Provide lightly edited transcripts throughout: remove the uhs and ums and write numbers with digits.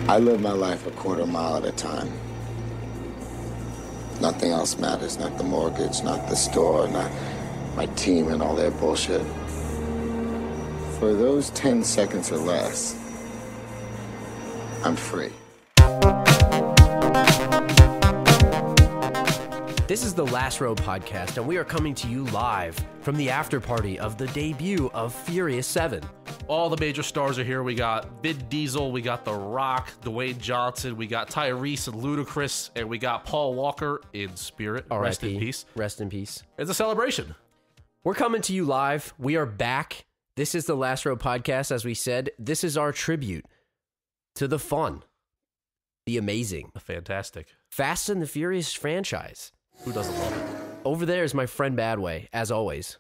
I live my life a quarter mile at a time. Nothing else matters, not the mortgage, not the store, not my team and all their bullshit. For those 10 seconds or less, I'm free. This is the Last Row Podcast, and we are coming to you live from the after party of the debut of Furious 7. All the major stars are here. We got Vin Diesel, we got The Rock, Dwayne Johnson, we got Tyrese and Ludacris, and we got Paul Walker in spirit. Rest in peace. Rest in peace. It's a celebration. We're coming to you live. We are back. This is the Last Row Podcast, as we said. This is our tribute to the fun, the amazing, The fantastic. Fast and the Furious franchise. Who doesn't love it? Over there is my friend Badway, as always.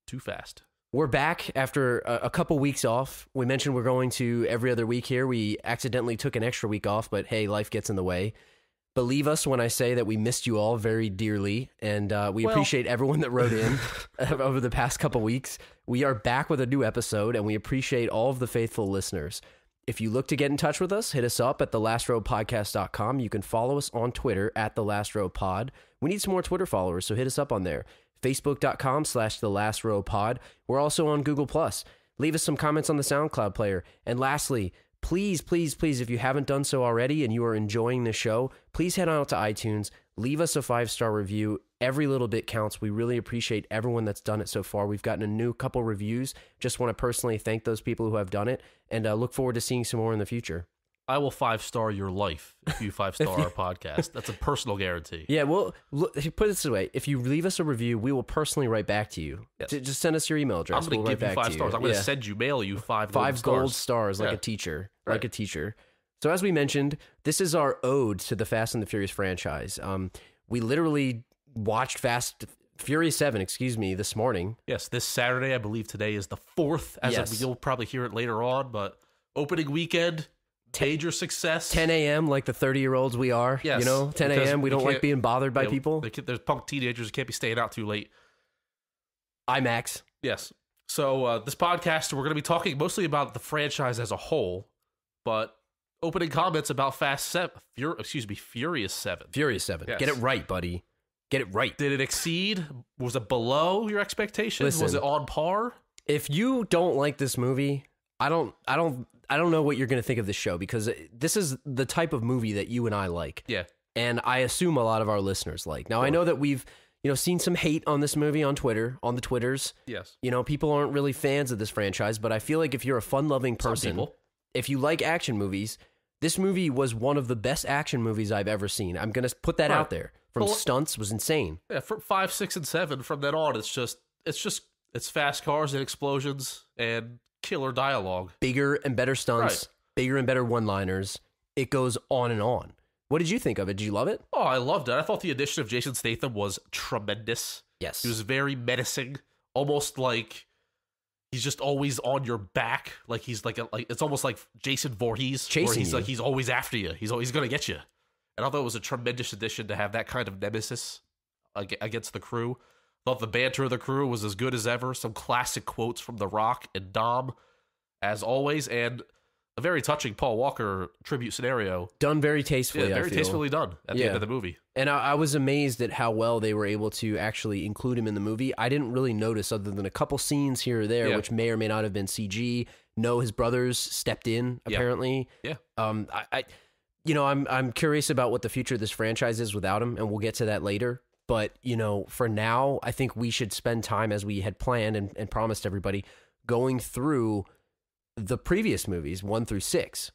Too fast. We're back after a couple weeks off. We mentioned we're going to every other week here. We accidentally took an extra week off, but hey, life gets in the way. Believe us when I say that we missed you all very dearly, and we appreciate everyone that wrote in over the past couple weeks. We are back with a new episode, and we appreciate all of the faithful listeners. If you look to get in touch with us, hit us up at thelastrowpodcast.com. You can follow us on Twitter at thelastrowpod. We need some more Twitter followers, so hit us up on there. Facebook.com/thelastrowpod. We're also on Google+. Leave us some comments on the SoundCloud player. And lastly, please, please, please, if you haven't done so already and you are enjoying the show, please head on out to iTunes. Leave us a 5-star review. Every little bit counts. We really appreciate everyone that's done it so far. We've gotten a new couple reviews. Just want to personally thank those people who have done it, and look forward to seeing some more in the future. I will 5-star your life if you 5-star our podcast. That's a personal guarantee. Yeah, well, look, put it this way. If you leave us a review, we will personally write back to you. Yes. Just send us your email address. I'm going to give you 5 stars. I'm going to mail you 5 gold stars like a teacher. Right. Like a teacher. So as we mentioned, this is our ode to the Fast and the Furious franchise. We literally watched Furious 7, this morning. Yes, this Saturday. I believe today is the 4th. You'll probably hear it later on, but opening weekend, major success. 10 a.m. like the 30-year-olds we are. Yes, 10 a.m. We don't like being bothered by people. There's punk teenagers who can't be staying out too late. IMAX. Yes. So this podcast, we're going to be talking mostly about the franchise as a whole, but opening comments about Furious 7. Furious 7. Yes. Get it right, buddy. Get it right. Did it exceed? Was it below your expectations? Listen, was it on par? If you don't like this movie, I don't know what you're going to think of this show, because this is the type of movie that you and I like. Yeah. And I assume a lot of our listeners like. Now, Sure. I know that we've seen some hate on this movie on Twitter, on the Twitters. Yes. People aren't really fans of this franchise, but I feel like if you're a fun-loving person, if you like action movies, this movie was one of the best action movies I've ever seen. I'm going to put that out there. From stunts was insane. Yeah, from 5, 6, and 7, from then on, it's fast cars and explosions and killer dialogue. Bigger and better stunts, bigger and better one-liners. It goes on and on. What did you think of it? Did you love it? Oh, I loved it. I thought the addition of Jason Statham was tremendous. Yes. He was very menacing, almost like he's just always on your back. Like he's like it's almost like Jason Voorhees, chasing you. Like he's always after you. He's going to get you. And I thought it was a tremendous addition to have that kind of nemesis against the crew. Thought the banter of the crew was as good as ever. Some classic quotes from The Rock and Dom, as always, and a very touching Paul Walker tribute scenario. Done very tastefully, Yeah, very tastefully done at the end of the movie. And I was amazed at how well they were able to actually include him in the movie. I didn't really notice, other than a couple scenes here or there, which may or may not have been CG. No, his brothers stepped in, apparently. Yeah. I'm curious about what the future of this franchise is without him, and we'll get to that later. But, for now, I think we should spend time, as we had planned and promised everybody, going through the previous movies, 1 through 6.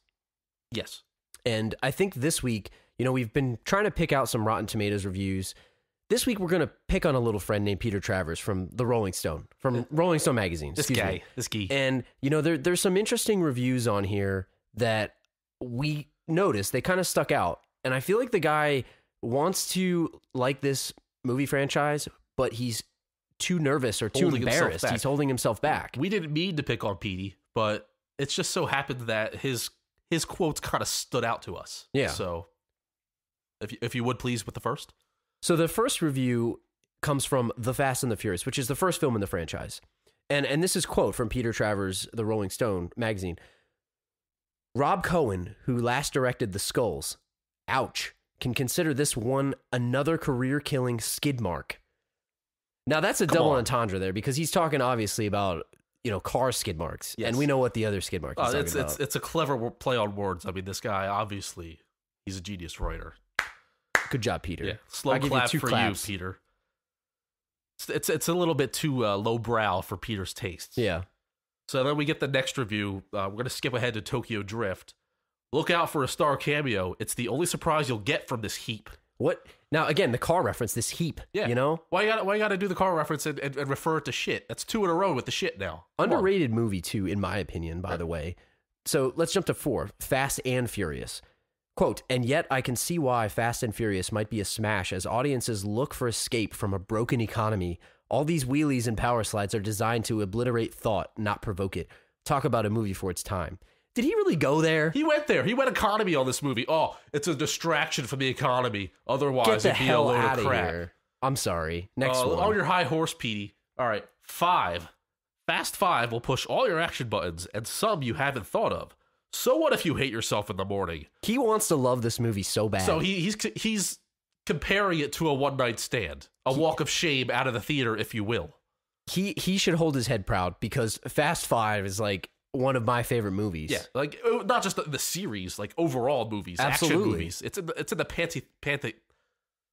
Yes. And I think this week, we've been trying to pick out some Rotten Tomatoes reviews. This week, we're going to pick on a little friend named Peter Travers from the Rolling Stone magazine. This guy. And, there's some interesting reviews on here that we noticed. They kind of stuck out. And I feel like the guy wants to like this movie franchise, but he's too nervous or too embarrassed. He's holding himself back. We didn't mean to pick on Petey, but it's just so happened that his quotes kind of stood out to us. Yeah. So if you would please with the first. So the first review comes from The Fast and the Furious, which is the first film in the franchise. And this is quote from Peter Travers, the Rolling Stone magazine. Rob Cohen, who last directed The Skulls, ouch, can consider this one another career-killing skid mark. Now, that's a double entendre there, because he's talking obviously about, car skid marks. Yes. And we know what the other skid mark is talking about. It's a clever play on words. I mean, this guy, obviously, he's a genius writer. Good job, Peter. Yeah. Slow clap for you, Peter. It's a little bit too lowbrow for Peter's tastes. Yeah. So then we get the next review. We're going to skip ahead to Tokyo Drift. Look out for a star cameo. It's the only surprise you'll get from this heap. What? Now, again, the car reference, this heap, Why you gotta do the car reference and refer it to shit? That's 2 in a row with the shit now. Underrated movie, too, in my opinion, by the way. So let's jump to 4, Fast and Furious. Quote, and yet I can see why Fast and Furious might be a smash as audiences look for escape from a broken economy. All these wheelies and power slides are designed to obliterate thought, not provoke it. Talk about a movie for its time. Did he really go there? He went there. He went economy on this movie. Oh, it's a distraction from the economy. Otherwise, it'd be a load of crap. Here. I'm sorry. Next one. On your high horse, Petey. All right. 5. Fast 5 will push all your action buttons and some you haven't thought of. So what if you hate yourself in the morning? He wants to love this movie so bad. So he's comparing it to a one-night stand. A walk of shame out of the theater, if you will. He should hold his head proud because Fast 5 is like one of my favorite movies. Yeah, like not just the series, like overall movies, absolutely. Action movies. It's in the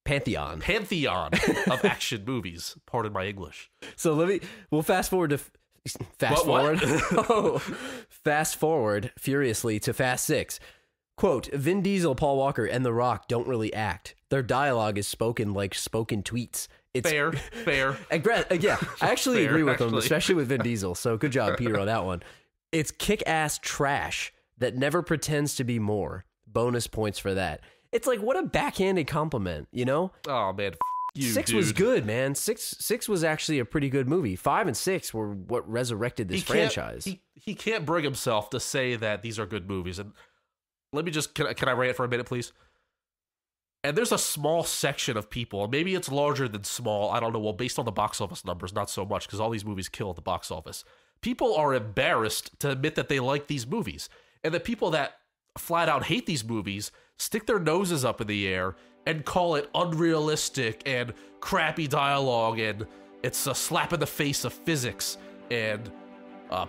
pantheon of action movies. Pardon my English. So we'll fast forward to fast forward furiously to Fast 6. Quote, Vin Diesel, Paul Walker, and The Rock don't really act. Their dialogue is spoken like spoken tweets. It's fair. Yeah, I actually agree with them, especially with Vin Diesel. So good job, Peter, on that one. It's kick-ass trash that never pretends to be more. Bonus points for that. It's like, what a backhanded compliment, Oh, man, you, 6 dude. was good, man. 6 was actually a pretty good movie. 5 and 6 were what resurrected this franchise. He can't bring himself to say that these are good movies. And let me just, can I rant for a minute, please? And there's a small section of people, maybe it's larger than small, I don't know, well, based on the box office numbers, not so much, because all these movies kill at the box office. People are embarrassed to admit that they like these movies. And the people that flat out hate these movies stick their noses up in the air and call it unrealistic and crappy dialogue, and it's a slap in the face of physics, and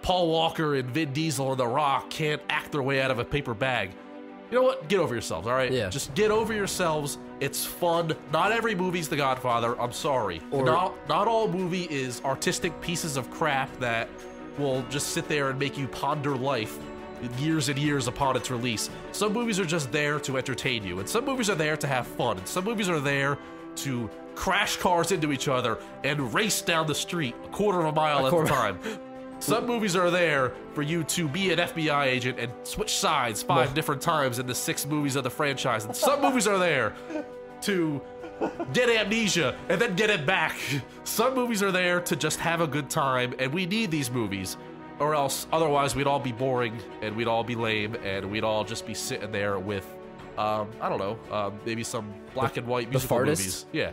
Paul Walker and Vin Diesel and The Rock can't act their way out of a paper bag. You know what? Get over yourselves, all right? Yeah. Just get over yourselves. It's fun. Not every movie's The Godfather. I'm sorry. Not all movie is artistic pieces of crap that will just sit there and make you ponder life years and years upon its release. Some movies are just there to entertain you, and some movies are there to have fun, and some movies are there to crash cars into each other and race down the street a quarter of a mile at a time. Some movies are there for you to be an FBI agent and switch sides 5 different times in the 6 movies of the franchise. And some movies are there to get amnesia and then get it back. Some movies are there to just have a good time, and we need these movies, or else otherwise we'd all be boring and we'd all be lame and we'd all just be sitting there with, I don't know, maybe some black and white musical movies. Yeah.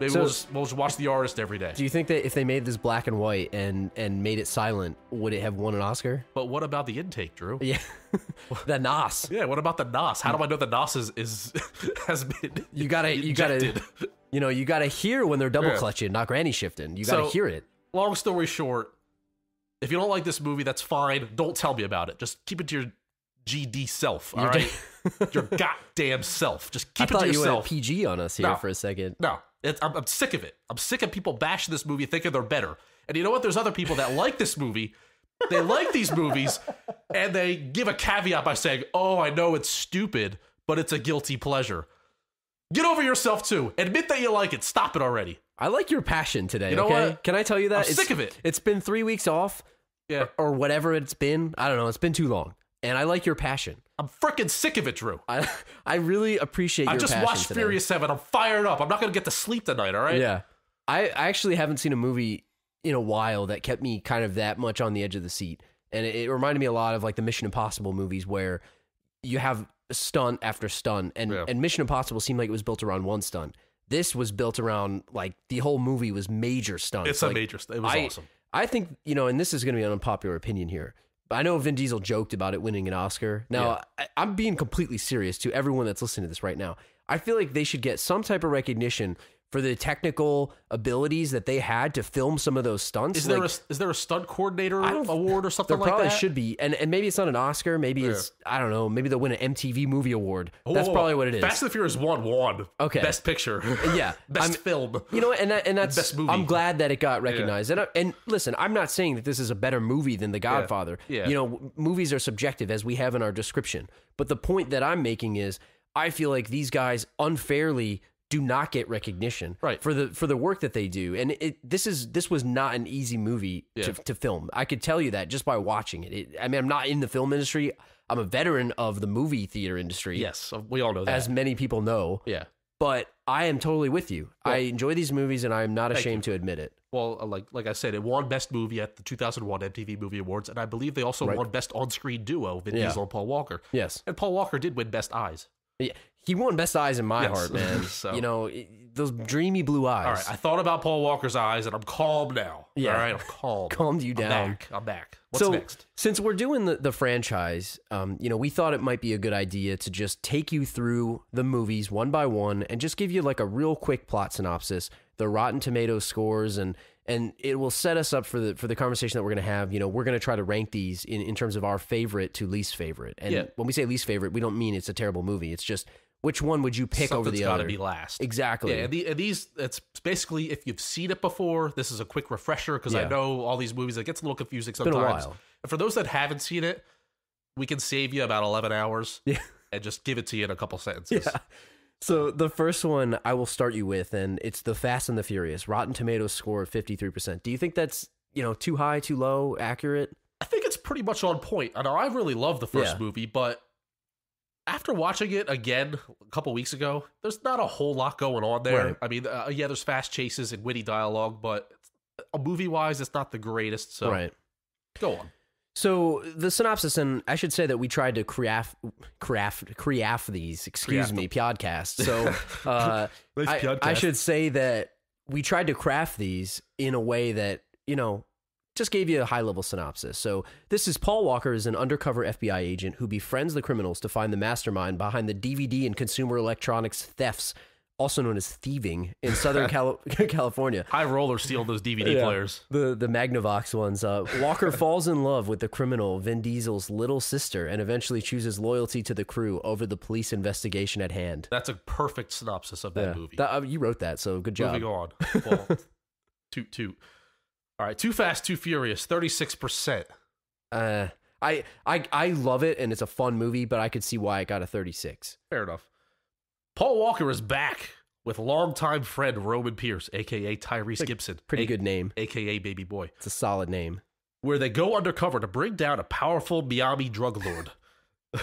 Maybe we'll just watch The Artist every day. Do you think that if they made this black and white and made it silent, would it have won an Oscar? But what about the intake, Drew? Yeah, the NOS. Yeah, what about the NOS? How do I know the NOS is has been you gotta hear when they're double clutching, not granny shifting. You gotta hear it. Long story short, if you don't like this movie, that's fine. Don't tell me about it. Just keep it to your GD self. All right, your goddamn self. Just keep it to yourself. I thought you went PG on us here for a second. No. I'm sick of it. I'm sick of people bashing this movie thinking they're better. And you know what? There's other people that like this movie. They like these movies, and they give a caveat by saying, oh, I know it's stupid, but it's a guilty pleasure. Get over yourself, too. Admit that you like it. Stop it already. I like your passion today, you know what? Can I tell you that? I'm sick of it. It's been 3 weeks off, or whatever it's been. I don't know. It's been too long. And I like your passion. I'm freaking sick of it, Drew. I really appreciate your passion. I just watched today. Furious 7. I'm fired up. I'm not going to get to sleep tonight, all right? Yeah. I actually haven't seen a movie in a while that kept me kind of that much on the edge of the seat. And it reminded me a lot of like the Mission Impossible movies where you have stunt after stunt. And Mission Impossible seemed like it was built around one stunt. This was built around like the whole movie was major stunts. It's a major stunt. It was awesome. I think, and this is going to be an unpopular opinion here. I know Vin Diesel joked about it winning an Oscar. Now, I'm being completely serious to everyone that's listening to this right now. I feel like they should get some type of recognition for the technical abilities that they had to film some of those stunts. Is there a stunt coordinator award or something like that? There probably should be. And maybe it's not an Oscar. Maybe it's, I don't know, maybe they'll win an MTV Movie Award. That's probably what it is. Fast and the Furious 1 won. Okay. Best Picture. Yeah. Best film. You know, and that's, best movie. I'm glad that it got recognized. Yeah. And listen, I'm not saying that this is a better movie than The Godfather. Yeah. You know, movies are subjective, as we have in our description. But the point that I'm making is, I feel like these guys unfairly do not get recognition for the work that they do, and this was not an easy movie to film. I could tell you that just by watching it. I mean, I'm not in the film industry. I'm a veteran of the movie theater industry. Yes, we all know that, as many people know. Yeah, but I am totally with you. Well, I enjoy these movies, and I am not ashamed to admit it. Well, like I said, it won Best Movie at the 2001 MTV Movie Awards, and I believe they also won Best On-Screen Duo, Vin Diesel and Paul Walker. Yes, and Paul Walker did win Best Eyes. Yeah, he won Best Eyes in my heart, man. So. You know, those dreamy blue eyes. All right, I thought about Paul Walker's eyes, and I'm calm now. Yeah. All right, I'm calm. Calmed you down. I'm back. What's next? Since we're doing the franchise, you know, we thought it might be a good idea to just take you through the movies one by one and just give you like a real quick plot synopsis, the Rotten Tomatoes scores, and it will set us up for the conversation that we're going to have. You know, we're going to try to rank these in terms of our favorite to least favorite. And when we say least favorite, we don't mean it's a terrible movie. It's just, which one would you pick over the other? Something's got to be last. Exactly. Yeah, and these, it's basically, if you've seen it before, this is a quick refresher, because I know all these movies, it gets a little confusing sometimes. It's been a while. And for those that haven't seen it, we can save you about 11 hours and just give it to you in a couple sentences. Yeah. So the first one I will start you with, and it's The Fast and the Furious. Rotten Tomatoes score of 53%. Do you think that's, you know, too high, too low, accurate? I think it's pretty much on point. I know I really love the first movie, but after watching it again a couple weeks ago, there's not a whole lot going on there. Right. I mean, there's fast chases and witty dialogue, but movie-wise, it's not the greatest. So go on. So the synopsis, and I should say that we tried to craft these, podcasts. So I should say that we tried to craft these in a way that, you know, just gave you a high-level synopsis. So this is Paul Walker is an undercover FBI agent who befriends the criminals to find the mastermind behind the DVD and consumer electronics thefts, also known as thieving, in Southern California. High roller steal those DVD players. The Magnavox ones. Walker falls in love with the criminal Vin Diesel's little sister and eventually chooses loyalty to the crew over the police investigation at hand. That's a perfect synopsis of that movie. You wrote that, so good job. Moving on. Well, toot. All right, Too Fast, Too Furious, 36%. I love it, and it's a fun movie, but I could see why it got a 36. Fair enough. Paul Walker is back with longtime friend Roman Pierce, a.k.a. Tyrese Gibson. Pretty good name. A.k.a. Baby Boy. It's a solid name. Where they go undercover to bring down a powerful Miami drug lord.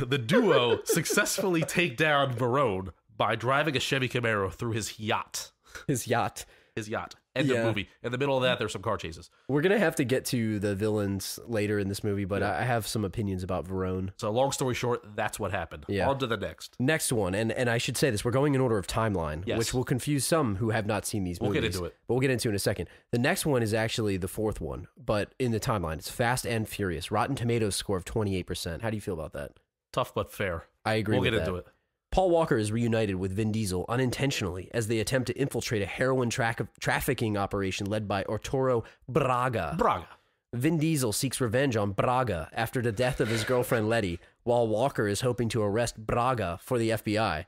The duo successfully take down Verone by driving a Chevy Camaro through his yacht. End of movie. In the middle of that, there's some car chases. We're going to have to get to the villains later in this movie, but I have some opinions about Verone. So long story short, that's what happened. On to the next. Next one, and I should say this, we're going in order of timeline, which will confuse some who have not seen these movies. We'll get into it. But we'll get into it in a second. The next one is actually the fourth one, but in the timeline, it's Fast and Furious. Rotten Tomatoes score of 28%. How do you feel about that? Tough but fair. I agree with that. We'll get into it. Paul Walker is reunited with Vin Diesel unintentionally as they attempt to infiltrate a heroin trafficking operation led by Arturo Braga. Vin Diesel seeks revenge on Braga after the death of his girlfriend Letty, while Walker is hoping to arrest Braga for the FBI.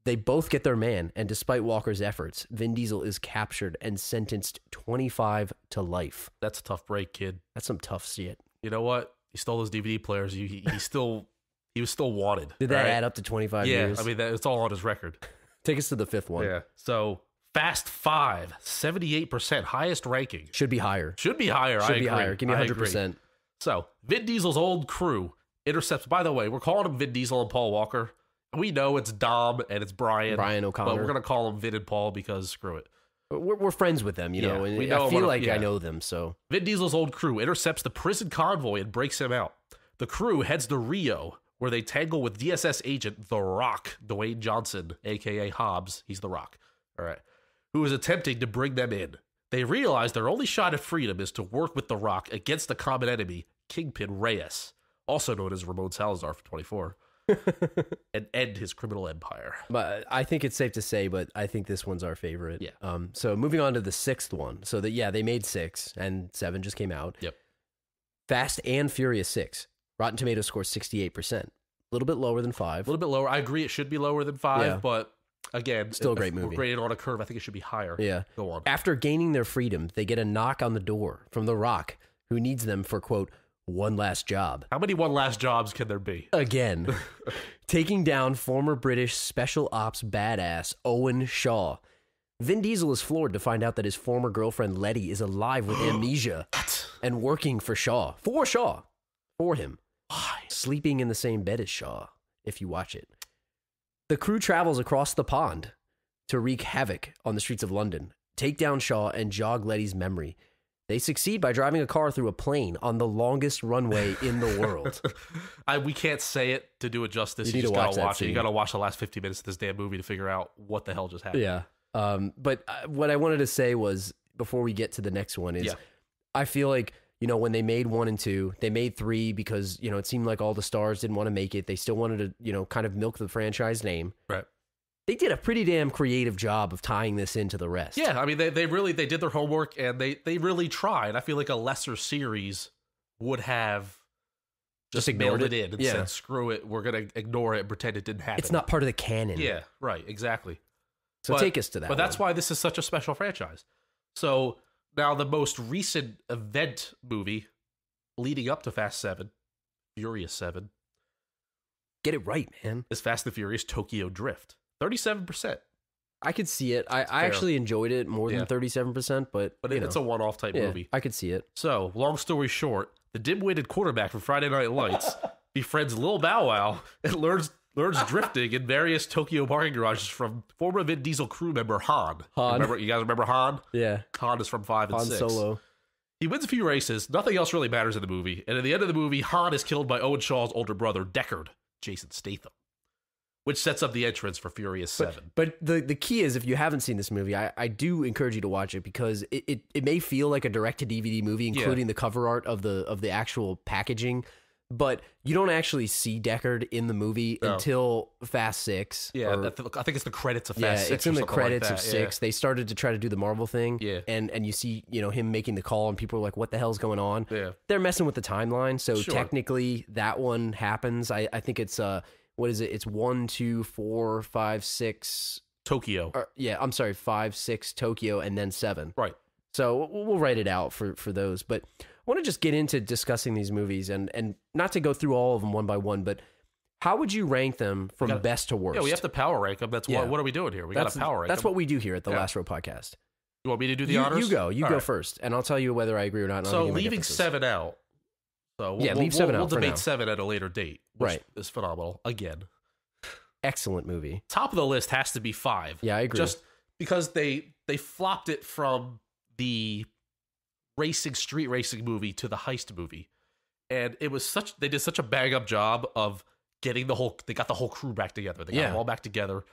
They both get their man, and despite Walker's efforts, Vin Diesel is captured and sentenced 25 to life. That's a tough break, kid. That's some tough shit. You know what? He stole those DVD players. He was still wanted. Did that add up to 25 years? Yeah, I mean, it's all on his record. Take us to the fifth one. Yeah. So, Fast 5, 78%, highest ranking. Should be higher. Should be higher. Should be higher. Give me 100%. So, Vin Diesel's old crew intercepts. By the way, we're calling him Vin Diesel and Paul Walker. We know it's Dom and it's Brian O'Connor. But we're going to call him Vin and Paul because screw it. We're friends with them, you know, and I feel like I know them, so. Vin Diesel's old crew intercepts the prison convoy and breaks him out. The crew heads to Rio, where they tangle with DSS agent The Rock, Dwayne Johnson, a.k.a. Hobbs, he's The Rock, all right, who is attempting to bring them in. They realize their only shot at freedom is to work with The Rock against the common enemy, Kingpin Reyes, also known as Ramon Salazar for 24, and end his criminal empire. But I think it's safe to say, but I think this one's our favorite. Yeah. So moving on to the sixth one. So they made 6 and 7 just came out. Yep. Fast and Furious 6. Rotten Tomatoes scores 68%. A little bit lower than 5. A little bit lower. I agree it should be lower than 5, but again, still a great movie. We're graded on a curve. I think it should be higher. Yeah. Go on. After gaining their freedom, they get a knock on the door from The Rock, who needs them for, quote, one last job. How many one last jobs can there be? Again. Taking down former British special ops badass Owen Shaw. Vin Diesel is floored to find out that his former girlfriend Letty is alive with amnesia and working for Shaw. For him. Why? Sleeping in the same bed as Shaw, if you watch it. The crew travels across the pond to wreak havoc on the streets of London, take down Shaw, and jog Letty's memory. They succeed by driving a car through a plane on the longest runway in the world. We can't say it to do it justice. You just need to gotta watch it. scene. You gotta watch the last 50 minutes of this damn movie to figure out what the hell just happened. Yeah. But what I wanted to say was, before we get to the next one, is I feel like, when they made 1 and 2, they made 3 because, it seemed like all the stars didn't want to make it. They still wanted to, kind of milk the franchise name. Right. They did a pretty damn creative job of tying this into the rest. Yeah, I mean, they really did their homework, and they really tried. I feel like a lesser series would have just ignored mailed it in and Yeah. said, screw it, we're going to ignore it and pretend it didn't happen. It's not part of the canon. Yeah, right, exactly. So take us to that. But that's why this is such a special franchise. So now the most recent event movie leading up to Fast 7, Furious 7, Get it right, man. is Fast and Furious Tokyo Drift. 37%. I could see it. I actually enjoyed it more than 37%, but it's a one-off type movie. I could see it. So, long story short, the dim-witted quarterback from Friday Night Lights befriends Lil Bow Wow and learns drifting in various Tokyo parking garages from former Vin Diesel crew member Han. You guys remember Han? Yeah. Han is from 5 and 6. Han Solo. He wins a few races. Nothing else really matters in the movie. And at the end of the movie, Han is killed by Owen Shaw's older brother, Deckard, Jason Statham, which sets up the entrance for Furious 7. But the key is, if you haven't seen this movie, I do encourage you to watch it, because it may feel like a direct-to-DVD movie, including the cover art of the actual packaging, but you don't actually see Deckard in the movie until Fast 6. Yeah, I think it's the credits of Fast 6. It's in the credits like of 6. They started to try to do the Marvel thing. Yeah. And you see, him making the call, and people are like, what the hell's going on? Yeah. They're messing with the timeline, so technically that one happens. I think it's what is it? It's 1, 2, 4, 5, 6 Tokyo. I'm sorry, 5, 6 Tokyo, and then 7. Right. So we'll write it out for those. But I want to just get into discussing these movies, and not to go through all of them one by one, but how would you rank them from best to worst? Yeah, we have to power rank them. That's what are we doing here? We got to power rank That's them. what we do here at the Last Row Podcast. You want me to do the honors? You go first, and I'll tell you whether I agree or not. So leaving 7 out. So leave 7 out. We'll debate 7 at a later date, which right. is phenomenal. Again. Excellent movie. Top of the list has to be 5. Yeah, I agree. Just because they flopped it from the street racing movie to the heist movie. And it was they did such a bang up job of they got the whole crew back together. They got them all back together.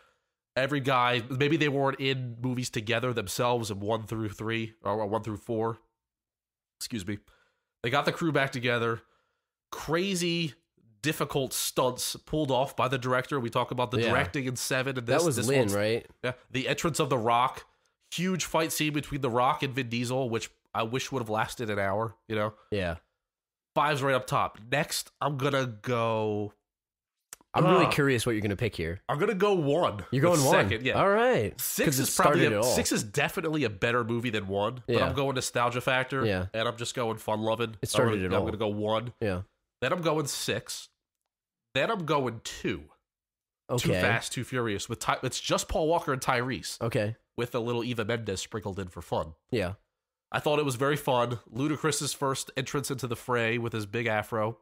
Every guy, maybe they weren't in movies together themselves in 1 through 3 or 1 through 4. Excuse me. They got the crew back together. Crazy, difficult stunts pulled off by the director. We talk about the directing in 7. And that was Lynn, right? Yeah. The entrance of The Rock. Huge fight scene between The Rock and Vin Diesel, which I wish would have lasted an hour, Yeah. 5's right up top. Next, I'm going to go... I'm really curious what you're going to pick here. I'm going to go 1. You're going 1? Second, yeah. All right. 6 is probably... 6 is definitely a better movie than 1, but I'm going nostalgia factor, and I'm just going fun-loving. It started it all. I'm going to go 1. Yeah. Then I'm going 6. Then I'm going 2. Okay. Too Fast, Too Furious. It's just Paul Walker and Tyrese. Okay. With a little Eva Mendes sprinkled in for fun. Yeah. I thought it was very fun. Ludacris's first entrance into the fray with his big afro.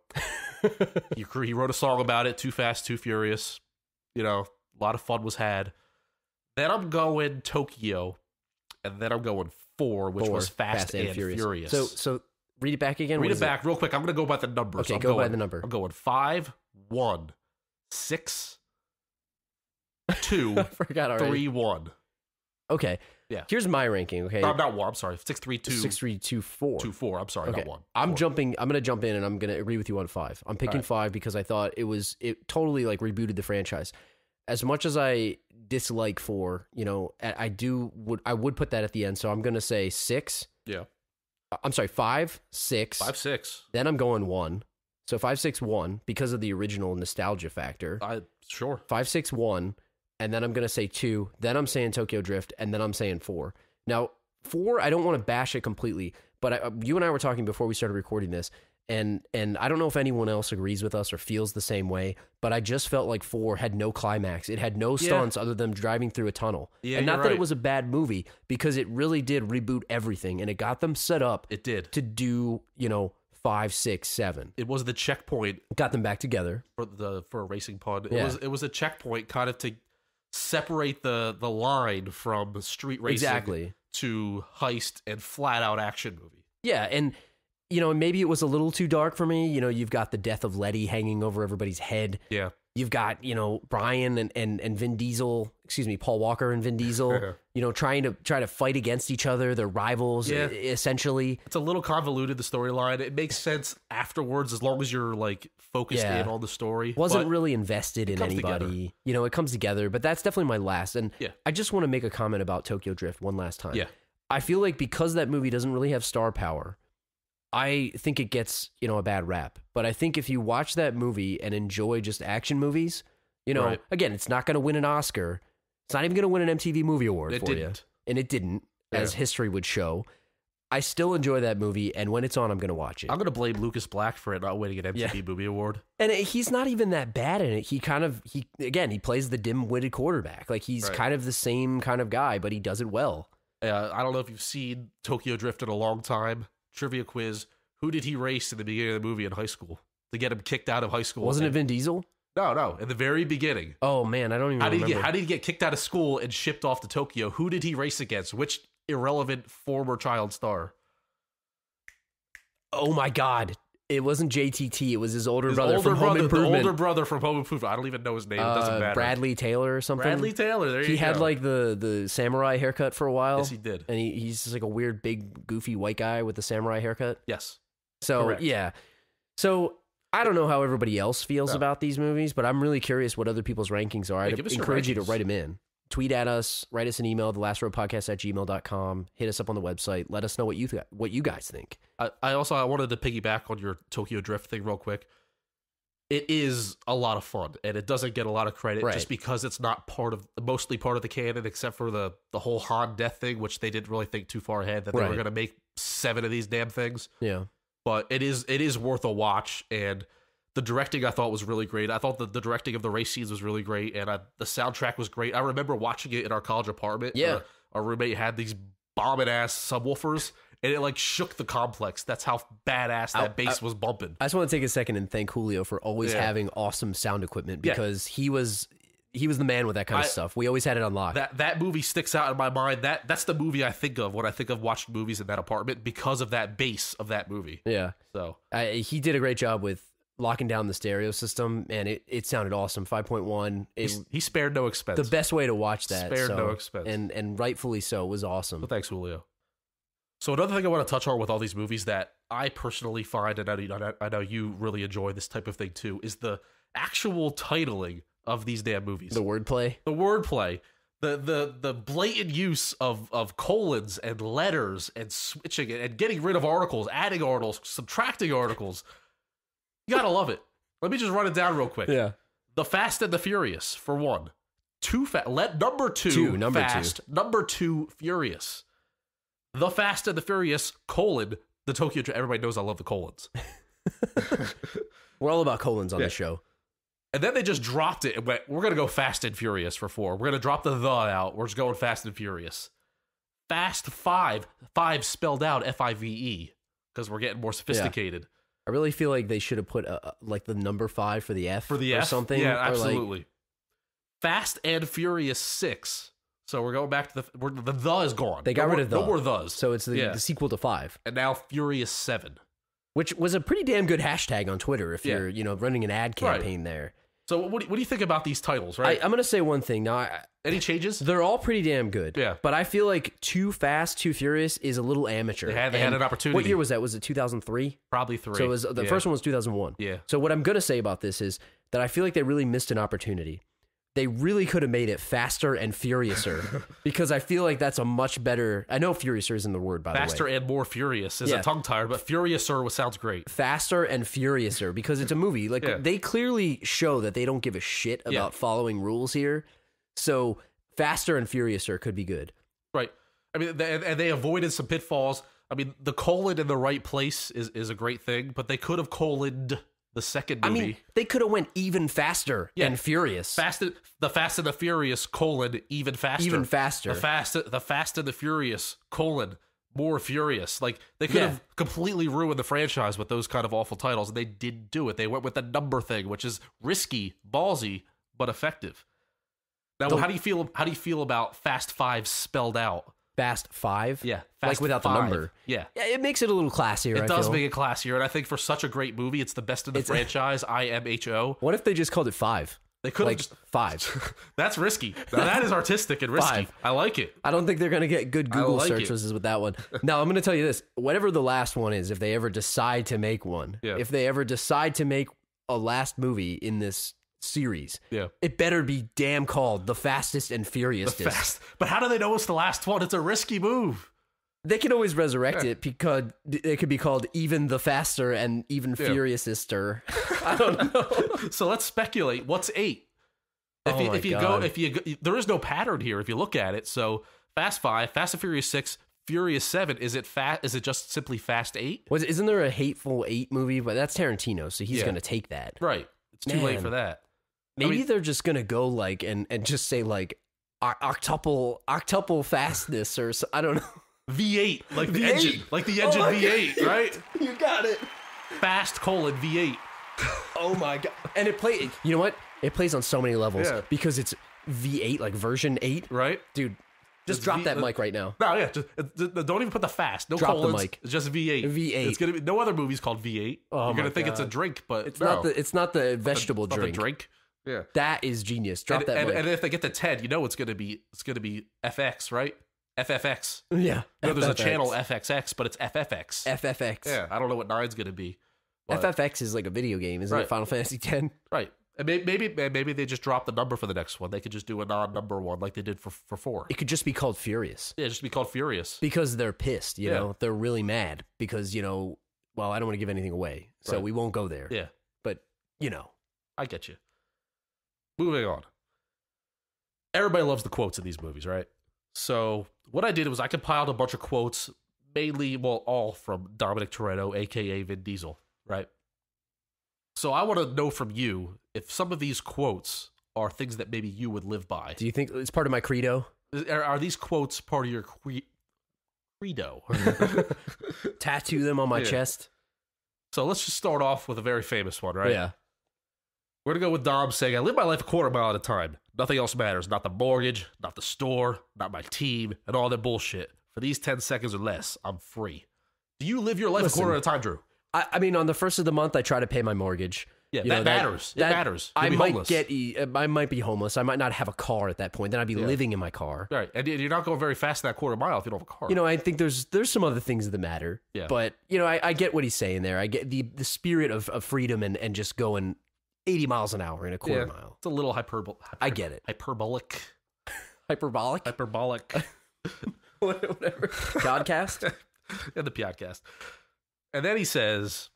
He wrote a song about it, Too Fast, Too Furious. A lot of fun was had. Then I'm going Tokyo, and then I'm going 4, which was Fast and Furious. So read it back again. Read it back real quick. I'm going to go by the numbers. Okay, go by the number. I'm going 5, 1, 6, 2, I forgot already. 3, 1. Okay. Yeah. Here's my ranking, okay? Not 1, I'm sorry. 6, 3, 2. 6, 3, 2, 4. 2, 4, I'm sorry, Okay. not 1. I'm 4. going to jump in and I'm going to agree with you on 5. I'm picking 5 because I thought it totally like rebooted the franchise. As much as I dislike 4, you know, I would put that at the end. So I'm going to say 6. Yeah. I'm sorry, 5, 6. 5, 6. Then I'm going 1. So 5, 6, 1 because of the original nostalgia factor. Sure. 5, 6, 1. And then I'm going to say 2. Then I'm saying Tokyo Drift. And then I'm saying 4. Now, 4, I don't want to bash it completely. But you and I were talking before we started recording this. And I don't know if anyone else agrees with us or feels the same way, but I just felt like 4 had no climax. It had no stunts other than driving through a tunnel. Yeah, and not you're that right. it was a bad movie, because it really did reboot everything, and it got them set up. It did. To do, 5, 6, 7. It was the checkpoint Got them back together. for a racing pod. Yeah. It was a checkpoint kind of to separate the line from street racing Exactly. to heist and flat out action movie. Yeah, and maybe it was a little too dark for me. You've got the death of Letty hanging over everybody's head. Yeah. You've got, Brian and Vin Diesel, Paul Walker and Vin Diesel, trying to fight against each other. They're rivals, essentially. It's a little convoluted, the storyline. It makes sense afterwards as long as you're like focused in on the story. Wasn't really invested in anybody. Together. It comes together, but that's definitely my last. And I just want to make a comment about Tokyo Drift one last time. Yeah. I feel like because that movie doesn't really have star power, I think it gets, a bad rap. But I think if you watch that movie and enjoy just action movies, Right. again, it's not going to win an Oscar. It's not even going to win an MTV Movie Award for you. And it didn't, as history would show. I still enjoy that movie, and when it's on, I'm going to watch it. I'm going to blame Lucas Black for it not winning an MTV Movie Award. And he's not even that bad in it. He plays the dim-witted quarterback. Like, he's kind of the same kind of guy, but he does it well. I don't know if you've seen Tokyo Drift in a long time. Trivia quiz. Who did he race in the beginning of the movie in high school to get him kicked out of high school? Wasn't it Vin Diesel? No. In the very beginning. Oh, man, I don't even remember. How did he get kicked out of school and shipped off to Tokyo? Who did he race against? Which irrelevant former child star? Oh, my God. It wasn't JTT. It was his older brother from Home Improvement. The older brother from Home Improvement. I don't even know his name. It doesn't matter. Bradley Taylor or something. Bradley Taylor. There you go. He had like the samurai haircut for a while. Yes, he did. And he's just like a weird, big, goofy white guy with the samurai haircut. Yes. So, Correct. yeah. So, I don't know how everybody else feels about these movies, but I'm really curious what other people's rankings are. I'd encourage you to write them in. Tweet at us, write us an email, thelastrowpodcast@gmail.com. Hit us up on the website. Let us know what you guys think. I wanted to piggyback on your Tokyo Drift thing real quick. It is a lot of fun, and it doesn't get a lot of credit just because it's not mostly part of the canon, except for the whole Han death thing, which they didn't really think too far ahead that they were going to make 7 of these damn things. Yeah. But it is worth a watch, and the directing I thought was really great. I thought the directing of the race scenes was really great, and the soundtrack was great. I remember watching it in our college apartment. Yeah. Our roommate had these bombing ass subwoofers, and it like shook the complex. That's how badass that bass was bumping. I just want to take a second and thank Julio for always having awesome sound equipment, because he was the man with that kind of stuff. We always had it on lock. That movie sticks out in my mind. That's the movie I think of when I think of watching movies in that apartment because of that bass of that movie. Yeah. So he did a great job with locking down the stereo system, and it sounded awesome. 5.1. He spared no expense. The best way to watch that. Spared no expense. And rightfully so. It was awesome. Well, thanks, Julio. So another thing I want to touch on with all these movies that I personally find, and I know you really enjoy this type of thing too, is the actual titling of these damn movies. The wordplay. The blatant use of colons and letters and switching it and getting rid of articles, adding articles, subtracting articles. You gotta love it. Let me just run it down real quick. Yeah. The Fast and the Furious, for one. Number two, Fast. Number 2, Furious. The Fast and the Furious, the Tokyo Drift. Everybody knows I love the colons. We're all about colons on this show. And then they just dropped it and went, we're going to go Fast and Furious for 4. We're going to drop the out. We're just going Fast and Furious. Fast 5. 5 spelled out Five, because we're getting more sophisticated. I really feel like they should have put like the number 5 for the F or something. Yeah, absolutely. Fast and Furious 6. So we're going back to the is gone. They got rid of the. No more thes. So it's the sequel to 5. And now Furious 7. Which was a pretty damn good hashtag on Twitter if you're, running an ad campaign there. So what do you think about these titles, right? I'm going to say one thing. Now, Any changes? they're all pretty damn good. Yeah. But I feel like Too Fast, Too Furious is a little amateur. They had an opportunity. What year was that? Was it 2003? Probably 3. So it was, the first one was 2001. Yeah. So what I'm going to say about this is that I feel like they really missed an opportunity. They really could have made it faster and furiouser because I feel like that's a much better. I know furiouser isn't the word, by Faster the way. and more furious is a tongue tire, but furiouser sounds great. Faster and furiouser because it's a movie. Like they clearly show that they don't give a shit about following rules here. So faster and furiouser could be good. Right. I mean, and they avoided some pitfalls. I mean, the colon in the right place is a great thing, but they could have coloned the second movie. I mean, they could have went even faster and furious. The Fast and the Furious colon even faster. Even faster. The Fast and the Furious colon more furious. Like they could have completely ruined the franchise with those kind of awful titles, and they didn't do it. They went with the number thing, which is risky, ballsy, but effective. Now, how do you feel about Fast 5 spelled out? Fast 5? Yeah. Like without the number. Yeah. It makes it a little classier. It does make it classier, and I think for such a great movie, it's the best in the franchise, IMHO. What if they just called it 5? They could have just 5. That's risky. Now, that is artistic and risky. 5. I like it. I don't think they're going to get good Google searches with that one. Now, I'm going to tell you this. Whatever the last one is, if they ever decide to make one, if they ever decide to make a last movie in this series, it better be damn called The Fastest and Furious. But how do they know it's the last one? It's a risky move. They can always resurrect it because it could be called Even the Faster and Even Furiousester. I don't know. So let's speculate. What's 8? If you go, there is no pattern here if you look at it. So Fast 5, Fast and Furious 6, Furious 7. Is it just simply Fast 8? Isn't there a Hateful 8 movie? But that's Tarantino, so he's going to take that. Right. It's too late for that. Maybe they're just gonna go like and just say like octuple fastness or I don't know. V8 like the engine, V8, right? You got it. Fast V8. Oh my god! And it plays. You know what? It plays on so many levels because it's V8, like version 8, right? Dude, just drop that mic right now. No, don't even put the fast. No drop colons. The mic. It's just V8. V8. It's gonna be no other movie's called V8. You're gonna think it's a drink, but it's not the vegetable drink. Not the drink. Yeah, that is genius. Drop that mic. And if they get to 10, you know it's gonna be FX, right? FFX. Yeah. There's a channel FXX, but it's FFX. FFX. Yeah, I don't know what 9's gonna be. FFX is like a video game, isn't it? Final Fantasy X. Right. And maybe they just drop the number for the next one. They could just do a non-number one like they did for 4. It could just be called Furious. Yeah, just be called Furious. Because they're pissed, you know? They're really mad because, well, I don't want to give anything away, so we won't go there. Yeah. But, I get you. Moving on. Everybody loves the quotes in these movies, right? So what I did was I compiled a bunch of quotes, mainly, all from Dominic Toretto, a.k.a. Vin Diesel, right? So I want to know from you if some of these quotes are things that maybe you would live by. Do you think it's part of my credo? Are these quotes part of your credo? Tattoo them on my chest? So let's just start off with a very famous one, right? Yeah. We're going to go with Dom saying, I live my life a quarter mile at a time. Nothing else matters. Not the mortgage, not the store, not my team, and all that bullshit. For these 10 seconds or less, I'm free. Do you live your life a quarter at a time, Drew? I mean, on the first of the month, I try to pay my mortgage. Yeah, that matters. It matters. I might be homeless. I might not have a car at that point. Then I'd be living in my car. Right, and you're not going very fast in that quarter mile if you don't have a car. I think there's some other things that matter. Yeah. But, I get what he's saying there. I get the spirit of freedom and just going 80 miles an hour in a quarter mile. It's a little hyperbolic. I get it. Hyperbolic. Whatever. Podcast? Yeah, the podcast. And then he says,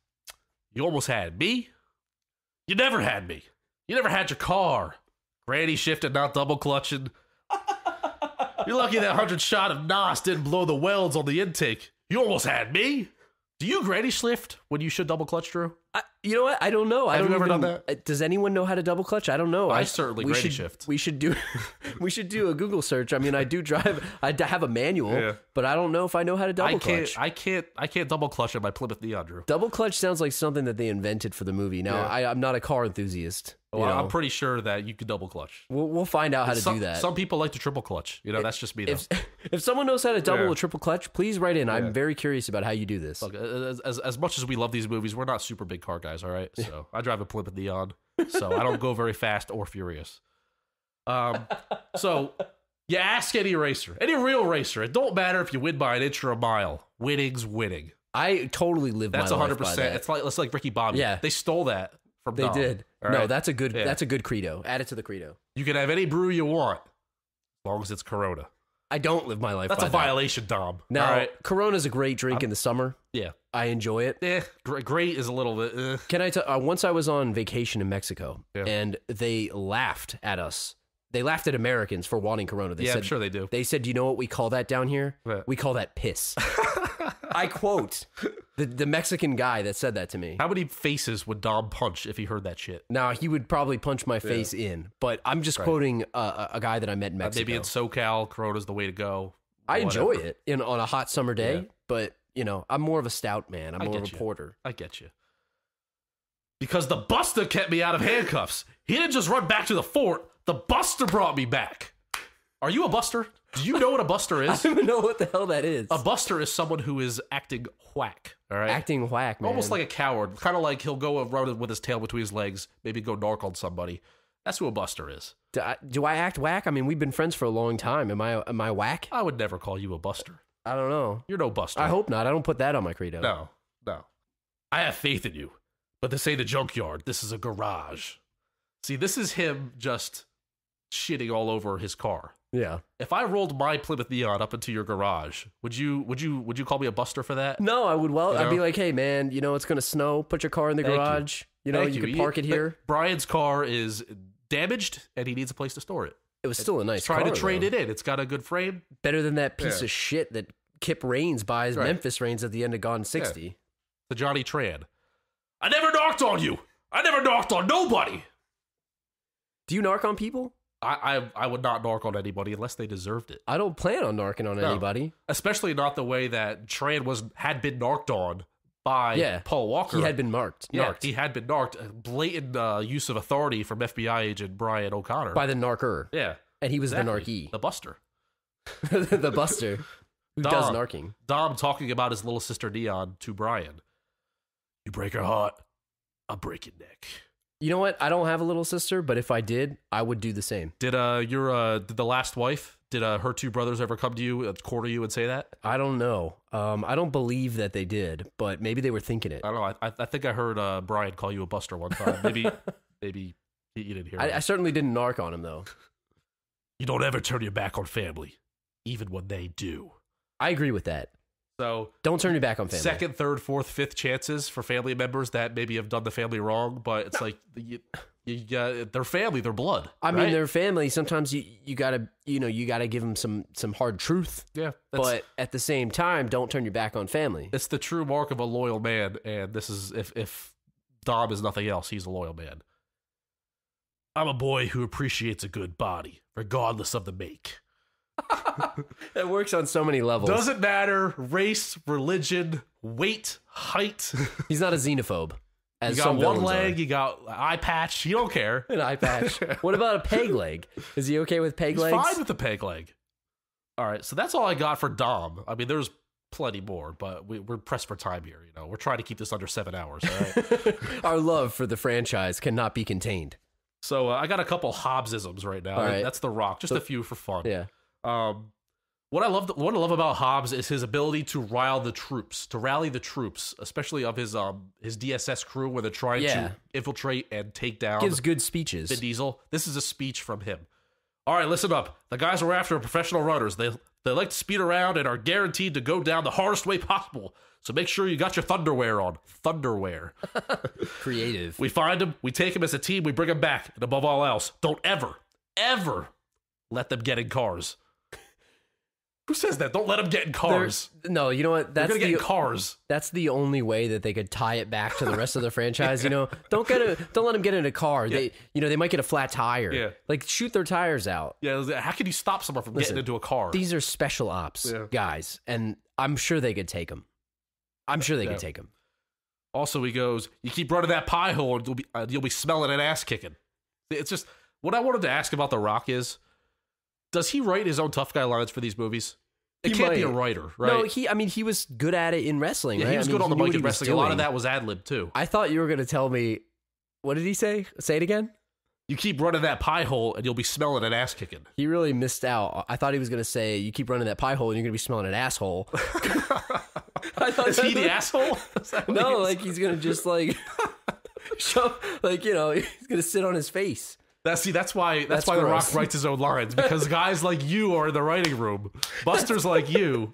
you almost had me. You never had me. You never had your car. Granny shifted, not double clutching. You're lucky that 100 shot of NOS didn't blow the welds on the intake. You almost had me. Do you granny shift when you should double clutch, Drew? You know what? I don't know. Have you ever done that? Does anyone know how to double clutch? I don't know. I certainly granny shift. We should do a Google search. I mean, I do drive. I have a manual, but I don't know if I know how to double clutch. I can't double clutch in my Plymouth Neon, Drew. Double clutch sounds like something that they invented for the movie. Now, I'm not a car enthusiast. Well, I'm pretty sure that you can double clutch. We'll find out how to do that. Some people like to triple clutch. That's just me, though. If someone knows how to double or triple clutch, please write in. I'm very curious about how you do this. Look, as much as we love these movies, we're not super big car guys, all right? So I drive a Plymouth Neon. So I don't go very fast or furious. So you ask any racer, any real racer, it don't matter if you win by an inch or a mile. Winning's winning. I totally live That's my life 100%. by that. It's like Ricky Bobby. Yeah. They stole that from They Dom. did. All No, right? that's a good credo. Add it to the credo. You can have any brew you want, as long as it's Corona. I don't live my life That's by a that. violation, Dom. Now, All right? Corona's a great drink in the summer. Yeah. I enjoy it. Great is a little bit. Can I tell? Once I was on vacation in Mexico, Yeah. and they laughed at us. They laughed at Americans for wanting Corona. They said, I'm sure they do. They said, "Do you know what we call that down here? What? We call that piss." I quote the Mexican guy that said that to me. How many faces would Dom punch if he heard that shit? Now he would probably punch my face in, but I'm just quoting a guy that I met in Mexico. Maybe in SoCal, Corona's the way to go. I enjoy Whatever. it on a hot summer day, Yeah. but I'm more of a stout man. I'm I more of get a you. porter. I get you. Because the Buster kept me out of handcuffs. He didn't just run back to the fort. The Buster brought me back. Are you a Buster? Do you know what a Buster I is? don't even know what the hell that is. A Buster is someone who is acting whack. All right. Acting whack, man. Almost like a coward. Kind of like he'll go around with his tail between his legs, maybe go narc on somebody. That's who a Buster is. Do I act whack? I mean, we've been friends for a long time. Am I whack? I would never call you a Buster. I don't know. You're no Buster. I hope not. I don't put that on my credo. No. I have faith in you. But this ain't a junkyard. This is a garage. See, this is him just shitting all over his car. Yeah. If I rolled my Plymouth Neon up into your garage, would you call me a Buster for that? No, I would. Well, You I'd be know? like, hey, man, it's going to snow. Put your car in the Thank you. garage. You Thank could park it here. Brian's car is damaged, and he needs a place to store it. It was still a nice He's trying car, to trade though. it in. It's got a good frame. Better than that piece Yeah. of shit that Kip Raines buys Right. Memphis Raines at the end of Gone 60. The Johnny Tran. I never knocked on you. I never knocked on nobody. Do you narc on people? I would not narc on anybody unless they deserved it. I don't plan on narking on No. anybody. Especially not the way that Tran had been narked on by Paul Walker. He had been marked. Yeah, Narked. he had been narked. Blatant use of authority from FBI agent Brian O'Connor. By the narker. Yeah. And he was Exactly. the The Buster. narky. The buster who does Dom. narking. Dom talking about his little sister Neon to Brian. You break her heart, I'll break your neck. You know what? I don't have a little sister, but if I did, I would do the same. Did the last wife, did her two brothers ever come to you, quarter you and say that? I don't know. I don't believe that they did, but maybe they were thinking it. I don't know. I think I heard Brian call you a Buster one time. Maybe you didn't hear I that. certainly didn't narc on him, though. You don't ever turn your back on family, even when they do. I agree with that. So Don't turn your back on family. second, third, fourth, fifth chances for family members that maybe have done the family wrong, but it's like they're family, they're blood. I mean, right? they're family. Sometimes you gotta give them some hard truth. Yeah, But at the same time, don't turn your back on family. it's the true mark of a loyal man. And this is if Dom is nothing else, he's a loyal man. I'm a boy who appreciates a good body, regardless of the make. That works on so many levels. Doesn't matter race, religion, weight, height. He's not a xenophobe. You As got some one villains leg, are. you got eye patch. You don't care. An eye patch. What about a peg leg? Is he okay with peg He's legs? fine with the peg leg. All right, so that's all I got for Dom. I mean, there's plenty more, but we're pressed for time here. We're trying to keep this under 7 hours. All right. Our love for the franchise cannot be contained. So I got a couple Hobbsisms right now. All right. That's The Rock. Just a few for fun. Yeah. What I love about Hobbs is his ability to rally the troops, especially of his DSS crew when they're trying to infiltrate and take down Gives good speeches. Vin Diesel. This is a speech from him. All right, listen up. The guys we're after are professional runners. They like to speed around and are guaranteed to go down the hardest way possible. So make sure you got your thunderwear on. Thunderwear. Creative. We find them, we take them as a team, we bring them back. And above all else, don't ever let them get in cars. Who says that? Don't let them get in cars. No, you know what? They're going to get in cars. That's the only way that they could tie it back to the rest of the franchise. Don't let them get in a car. Yeah. They might get a flat tire. Yeah. Like shoot their tires out. Yeah, how can you stop someone from getting into a car? These are special ops guys, and I'm sure they could take them. Could take them. Also, he goes, you keep running that pie hole, and you'll be smelling an ass kicking. It's just, what I wanted to ask about The Rock is, does he write his own tough guy lines for these movies? It can't be a writer, right? No, he was good at it in wrestling, Yeah, right? he was good on the knew mic what in he was wrestling. A lot of doing. that was ad lib too. I thought you were going to tell me What did he say? Say it again. You keep running that pie hole and you'll be smelling an ass kicking. He really missed out. I thought he was going to say, you keep running that pie hole and you're going to be smelling an asshole. Is he the asshole? No, like he's going to just like, show, like, you know, he's going to sit on his face. That's why The Rock writes his own lines, because guys like you are in the writing room. Busters like you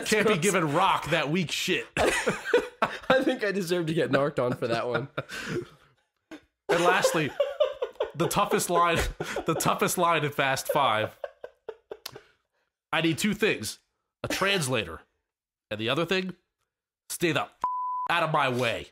can't be giving Rock that weak shit. I think I deserve to get narked on for that one. And lastly, the toughest line in Fast 5. I need two things: a translator, and the other thing, stay the out of my way.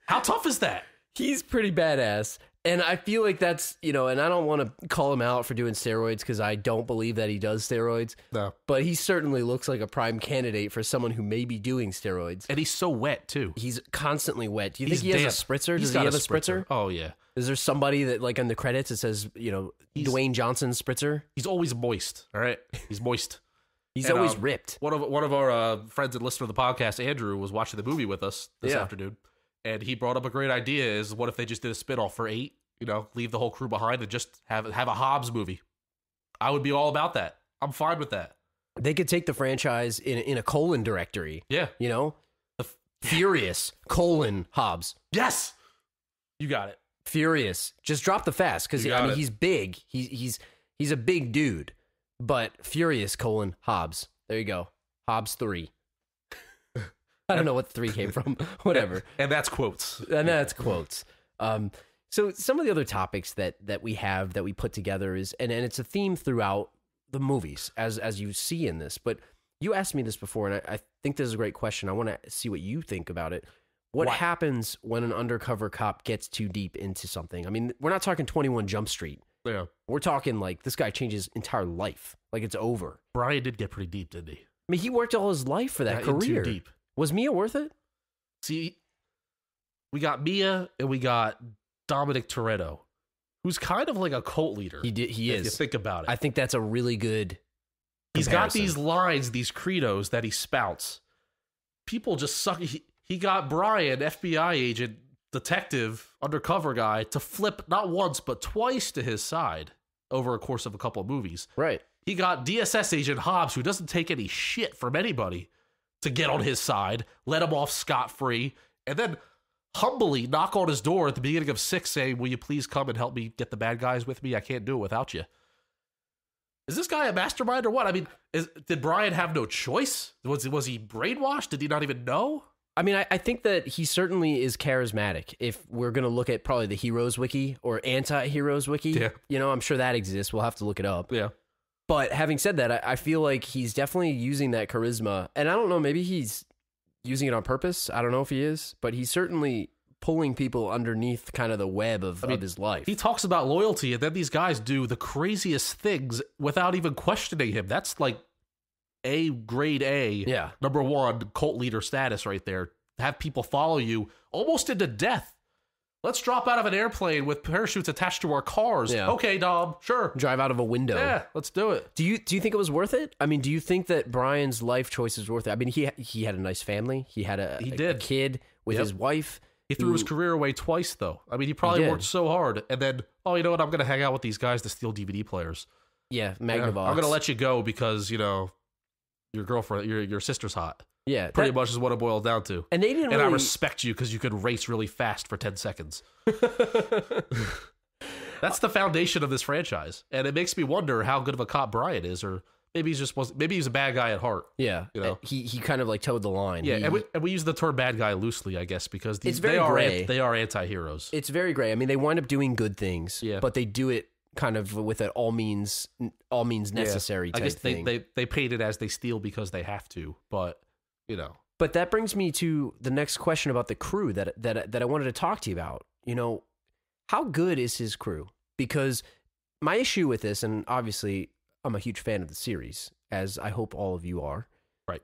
How tough is that? He's pretty badass. And I feel like that's, you know, and I don't want to call him out for doing steroids because I don't believe that he does steroids. No. But he certainly looks like a prime candidate for someone who may be doing steroids. And he's so wet, too. He's constantly wet. Do you He's think he damp. has a spritzer? He's Does he got have a spritzer? Oh, yeah. Is there somebody that, like, in the credits it says, you know, Dwayne Johnson's spritzer? He's always moist, all right? He's moist. He's always ripped. One of our friends and listener of the podcast, Andrew, was watching the movie with us this afternoon. And he brought up a great idea: is what if they just did a spinoff for 8? You know, leave the whole crew behind and just have a Hobbs movie. I would be all about that. I'm fine with that. They could take the franchise in a colon directory. Yeah. You know? Furious, Hobbs. Yes! You got it. Furious. Just drop the fast, because I mean, he's big. He's a big dude. But Furious, Hobbs. There you go. Hobbs 3. I don't know what the 3 came from. Whatever. And that's quotes. And that's quotes. So some of the other topics that we have that we put together is, and it's a theme throughout the movies as you see in this, but you asked me this before, and I think this is a great question. I want to see what you think about it. What happens when an undercover cop gets too deep into something? I mean, we're not talking 21 Jump Street. Yeah. We're talking like this guy changed his entire life. Like it's over. Brian did get pretty deep, didn't he? I mean, he worked all his life for that career. Too deep. Was Mia worth it? See, we got Mia and we got Dominic Toretto, who's kind of like a cult leader. He is. If you think about it. I think that's a really good He's comparison. got these lines, these credos that he spouts. People just suck. He got Brian, FBI agent, detective, undercover guy, to flip not once but twice to his side over a course of a couple of movies. Right. He got DSS agent Hobbs, who doesn't take any shit from anybody, to get on his side, let him off scot-free, and then humbly knock on his door at the beginning of 6 saying, will you please come and help me get the bad guys with me? I can't do it without you. Is this guy a mastermind or what? I mean, did Brian have no choice? Was he brainwashed? Did he not even know? I mean, I think that he certainly is charismatic. If we're going to look at probably the Heroes Wiki or Anti-Heroes Wiki, you know, I'm sure that exists. We'll have to look it up. Yeah. But having said that, I feel like he's definitely using that charisma. And I don't know, maybe he's using it on purpose. I don't know if he is. But he's certainly pulling people underneath kind of the web of his life. He talks about loyalty, and then these guys do the craziest things without even questioning him. That's like grade A, number 1 cult leader status right there. Have people follow you almost into death. Let's drop out of an airplane with parachutes attached to our cars. Yeah. Okay, Dom, sure. Drive out of a window. Yeah, let's do it. Do you think it was worth it? I mean, do you think that Brian's life choices were worth it? I mean, he had a nice family. He had a kid with his wife. He threw his career away twice, though. I mean, he probably worked so hard, and then, oh, you know what? I'm going to hang out with these guys to steal DVD players. Yeah, Magnavox. I'm going to let you go because, you know, your girlfriend, your sister's hot. Yeah. Pretty much is what it boiled down to. And they didn't I respect you because you could race really fast for 10 seconds. That's the foundation of this franchise. And it makes me wonder how good of a cop Brian is, or maybe he's a bad guy at heart. Yeah. You know? He kind of like towed the line. Yeah, and we use the term bad guy loosely, I guess, because they are anti-heroes. It's very gray. I mean, they wind up doing good things, but they do it kind of with an all means necessary type thing. I guess they paint it as they steal because they have to, but you know. But that brings me to the next question about the crew that I wanted to talk to you about. You know, how good is his crew? Because my issue with this, and obviously I'm a huge fan of the series, as I hope all of you are. Right.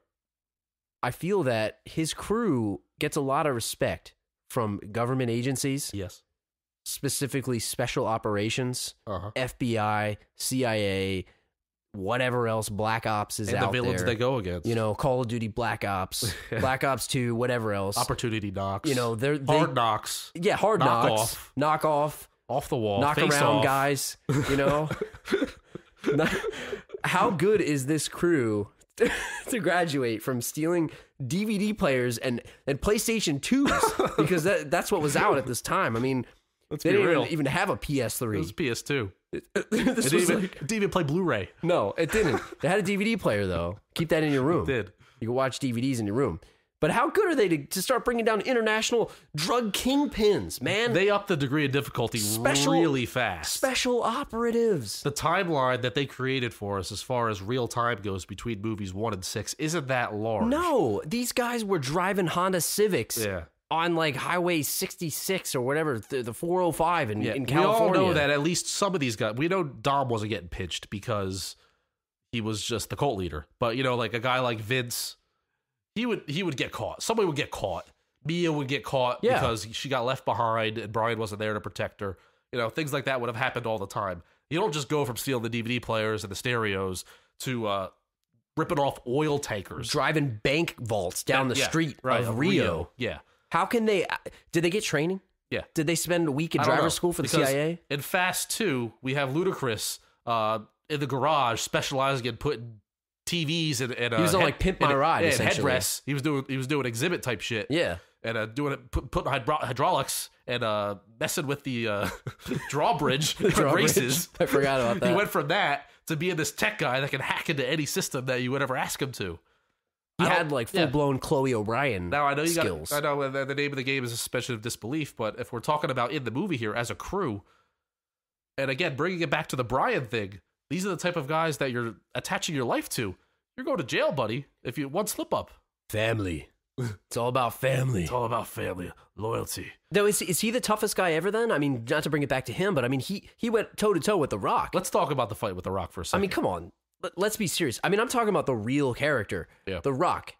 I feel that his crew gets a lot of respect from government agencies. Yes. Specifically special operations, FBI, CIA, whatever else Black Ops is and out the villains there. they go against. You know, Call of Duty Black Ops, Black Ops 2, whatever else. Opportunity knocks. You know, they hard knocks. Yeah, hard knocks. Knock off. Off the wall. Knock face around off. guys. You know? How good is this crew to graduate from stealing DVD players and PlayStation 2s? Because that's what was out at this time. I mean, Let's they be didn't real. even have a PS3. It was PS2. This It was didn't even play Blu-ray. No, it didn't. They had a DVD player, though. Keep that in your room. It did. You can watch DVDs in your room. But how good are they to start bringing down international drug kingpins, man? They upped the degree of difficulty really fast. Special operatives. The timeline that they created for us as far as real time goes between movies 1 and 6 isn't that large. No, these guys were driving Honda Civics Yeah. on like Highway 66 or whatever, the 405 in California. We all know that at least some of these guys, we know Dom wasn't getting pinched because he was just the cult leader. But, you know, like a guy like Vince, he would get caught. Somebody would get caught. Mia would get caught because she got left behind and Brian wasn't there to protect her. You know, things like that would have happened all the time. You don't just go from stealing the DVD players and the stereos to ripping off oil tankers. Driving bank vaults down the street of Rio. Yeah. How can they... Did they get training? Yeah. Did they spend a week in I don't know, driver's school for the because CIA? In Fast 2, we have Ludacris in the garage specializing in putting TVs and He was on like Pimp My Ride, and essentially. headrests. He was doing exhibit type shit. Yeah. And doing it, putting hydraulics and messing with the drawbridge races. I forgot about that. He went from that to being this tech guy that can hack into any system that you would ever ask him to. He had like full-blown Chloe O'Brien Now I know you skills. I know the name of the game is a suspension of disbelief, but if we're talking about in the movie here as a crew, and again bringing it back to the Brian thing, these are the type of guys that you're attaching your life to. You're going to jail, buddy, if you one slip up. Family. It's all about family. It's all about family, loyalty. Though, is he the toughest guy ever then? I mean, not to bring it back to him, but I mean, he went toe-to-toe with The Rock. Let's talk about the fight with The Rock for a I second. mean, come on. Let's be serious. I mean, I'm talking about the real character, The Rock.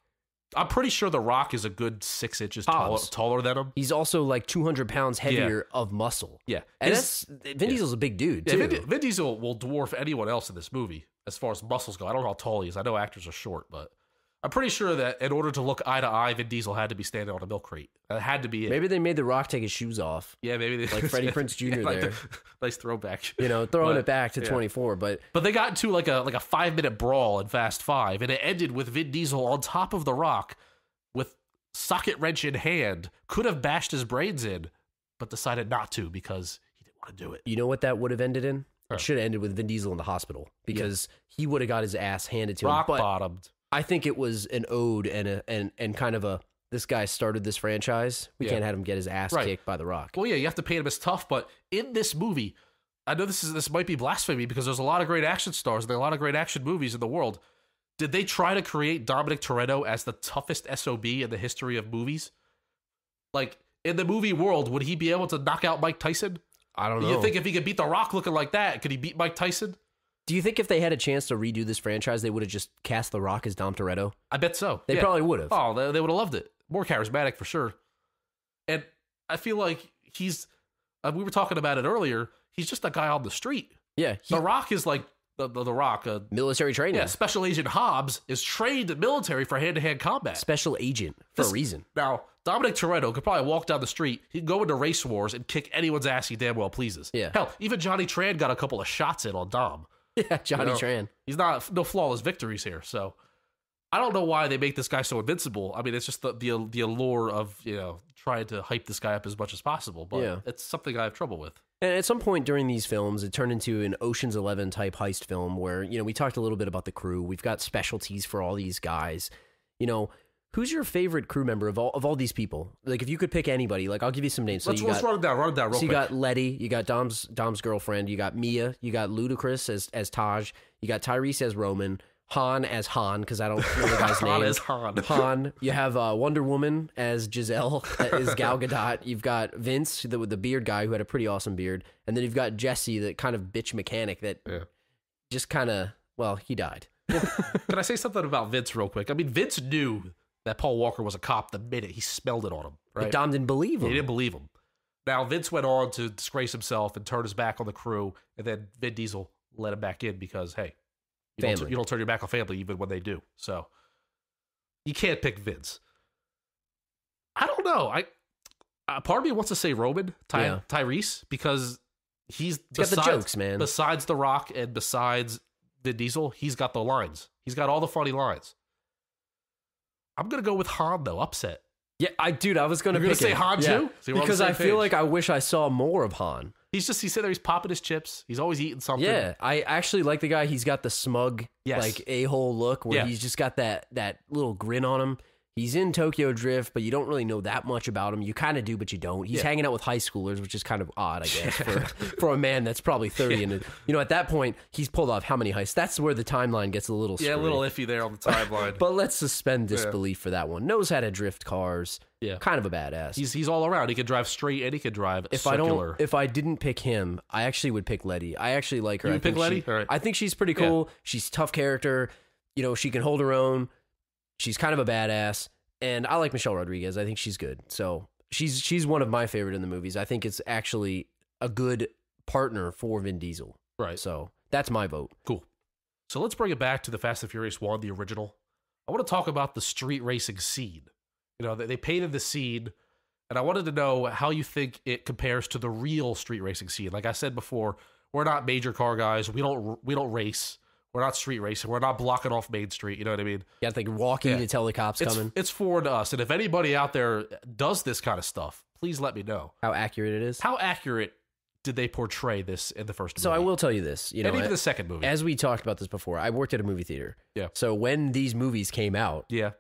I'm pretty sure The Rock is a good 6 inches taller than him. He's also like 200 pounds heavier of muscle. Yeah. And Vin Diesel's a big dude, too. Yeah, Vin Diesel will dwarf anyone else in this movie as far as muscles go. I don't know how tall he is. I know actors are short, but I'm pretty sure that in order to look eye to eye, Vin Diesel had to be standing on a milk crate. That had to be it. Maybe they made The Rock take his shoes off. Yeah, maybe they Like Freddie Prinze Jr. there. Nice throwback. You know, throwing it back to 24, but they got into like a 5-minute brawl in Fast 5, and it ended with Vin Diesel on top of The Rock with socket wrench in hand. Could have bashed his brains in, but decided not to because he didn't want to do it. you know what that would have ended in? It should have ended with Vin Diesel in the hospital because he would have got his ass handed to him. Rock But bottomed. I think it was an ode and kind of a, this guy started this franchise. We can't have him get his ass kicked by The Rock. Well, yeah, you have to paint him as tough, but in this movie, I know this might be blasphemy because there's a lot of great action stars and there are a lot of great action movies in the world. Did they try to create Dominic Toretto as the toughest SOB in the history of movies? Like, in the movie world, would he be able to knock out Mike Tyson? I don't know. You think if he could beat The Rock looking like that, could he beat Mike Tyson? Do you think if they had a chance to redo this franchise, they would have just cast The Rock as Dom Toretto? I bet so. They probably would have. Oh, they would have loved it. More charismatic for sure. And I feel like he's, we were talking about it earlier, he's just a guy on the street. Yeah. The Rock is like, The Rock. Military training. Yeah, Special Agent Hobbs is trained in military for hand-to-hand combat. Special agent for a reason. Now, Dominic Toretto could probably walk down the street, he'd go into race wars and kick anyone's ass he damn well pleases. Yeah. Hell, even Johnny Tran got a couple of shots in on Dom. Yeah, Johnny Tran. He's no flawless victories here, so I don't know why they make this guy so invincible. I mean, it's just the allure of, trying to hype this guy up as much as possible, but it's something I have trouble with. And at some point during these films, it turned into an Ocean's 11 type heist film where, we talked a little bit about the crew. We've got specialties for all these guys. Who's your favorite crew member of all these people? Like, if you could pick anybody, like, I'll give you some names. So Let's run it down real quick. So you got Letty, you got Dom's girlfriend, you got Mia, you got Ludacris as Taj, you got Tyrese as Roman, Han as Han, because I don't know the guy's name. Han as Han. Han. You have Wonder Woman as Giselle, as Gal Gadot. You've got Vince, the beard guy, who had a pretty awesome beard. And then you've got Jesse, the kind of bitch mechanic that just kind of, he died. Can I say something about Vince real quick? I mean, Vince knew that Paul Walker was a cop the minute he smelled it on him, right? But Dom didn't believe him. He didn't believe him. Now, Vince went on to disgrace himself and turn his back on the crew, and then Vin Diesel let him back in because, hey, You don't turn your back on family even when they do. So you can't pick Vince. I don't know. Part of me wants to say Roman Tyrese because he's got the jokes, man. Besides The Rock and besides Vin Diesel, he's got the lines. He's got all the funny lines. I'm gonna go with Han though. Upset. Yeah, I was gonna You're gonna say Han too? So because I feel like I wish I saw more of Han. He's sitting there, he's popping his chips. He's always eating something. Yeah, I actually like the guy. He's got the smug, like a-hole look where he's just got that little grin on him. He's in Tokyo Drift, but you don't really know that much about him. You kind of do, but you don't. He's hanging out with high schoolers, which is kind of odd, I guess, for a man that's probably 30. And at that point, he's pulled off how many heists? That's where the timeline gets a little screwed. A little iffy there on the timeline. But let's suspend disbelief for that one. Knows how to drift cars. Yeah, kind of a badass. He's all around. He can drive straight and he can drive circular. If I didn't pick him, I actually would pick Letty. I actually like her. You would pick Letty? All right. I think she's pretty cool. Yeah. She's a tough character. She can hold her own. She's kind of a badass. And I like Michelle Rodriguez. I think she's good. So she's one of my favorite in the movies. I think it's actually a good partner for Vin Diesel. Right. So that's my vote. Cool. So let's bring it back to the Fast and Furious 1, the original. I want to talk about the street racing scene. They painted the scene, and I wanted to know how you think it compares to the real street racing scene. Like I said before, we're not major car guys. We don't race. We're not street racing. We're not blocking off Main Street. You know what I mean? You got to think walking to tell the cops coming. It's foreign to us. And if anybody out there does this kind of stuff, please let me know. How accurate it is? How accurate did they portray this in the first movie? So I will tell you this. And even the second movie. As we talked about this before, I worked at a movie theater. Yeah. So when these movies came out, yeah,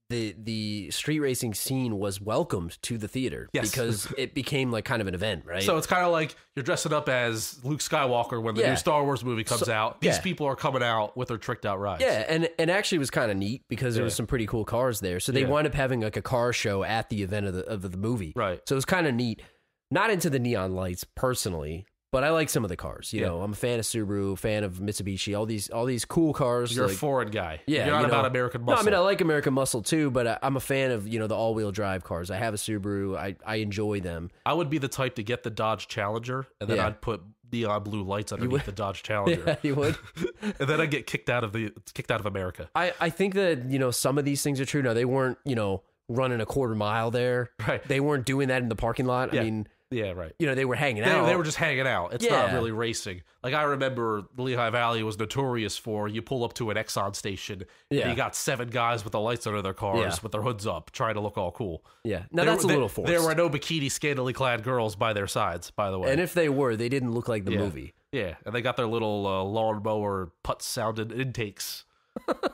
the street racing scene was welcomed to the theater because it became like kind of an event, right? So it's kind of like you're dressing up as Luke Skywalker when the new Star Wars movie comes out. These people are coming out with their tricked out rides. Yeah, and actually it was kind of neat because there was some pretty cool cars there. So they wound up having like a car show at the event of the movie. Right. So it was kind of neat. Not into the neon lights personally, but I like some of the cars. You know, I'm a fan of Subaru, fan of Mitsubishi, all these cool cars. You're like, a foreign guy. Yeah, you're not about American muscle. No, I mean I like American muscle too, but I'm a fan of the all-wheel drive cars. I have a Subaru. I enjoy them. I would be the type to get the Dodge Challenger, and then I'd put neon blue lights underneath the Dodge Challenger. Yeah, you would. And then I'd get kicked out of America. I think that some of these things are true. Now they weren't running a quarter mile there. Right. They weren't doing that in the parking lot. Yeah. I mean. Yeah, right. They were hanging out. They were just hanging out. It's not really racing. Like I remember the Lehigh Valley was notorious for you pull up to an Exxon station and you got 7 guys with the lights under their cars with their hoods up trying to look all cool. Yeah. Now that's a little forced. There were no bikini scantily clad girls by their sides, by the way. And if they were, they didn't look like the movie. Yeah. And they got their little lawnmower putt sounded intakes.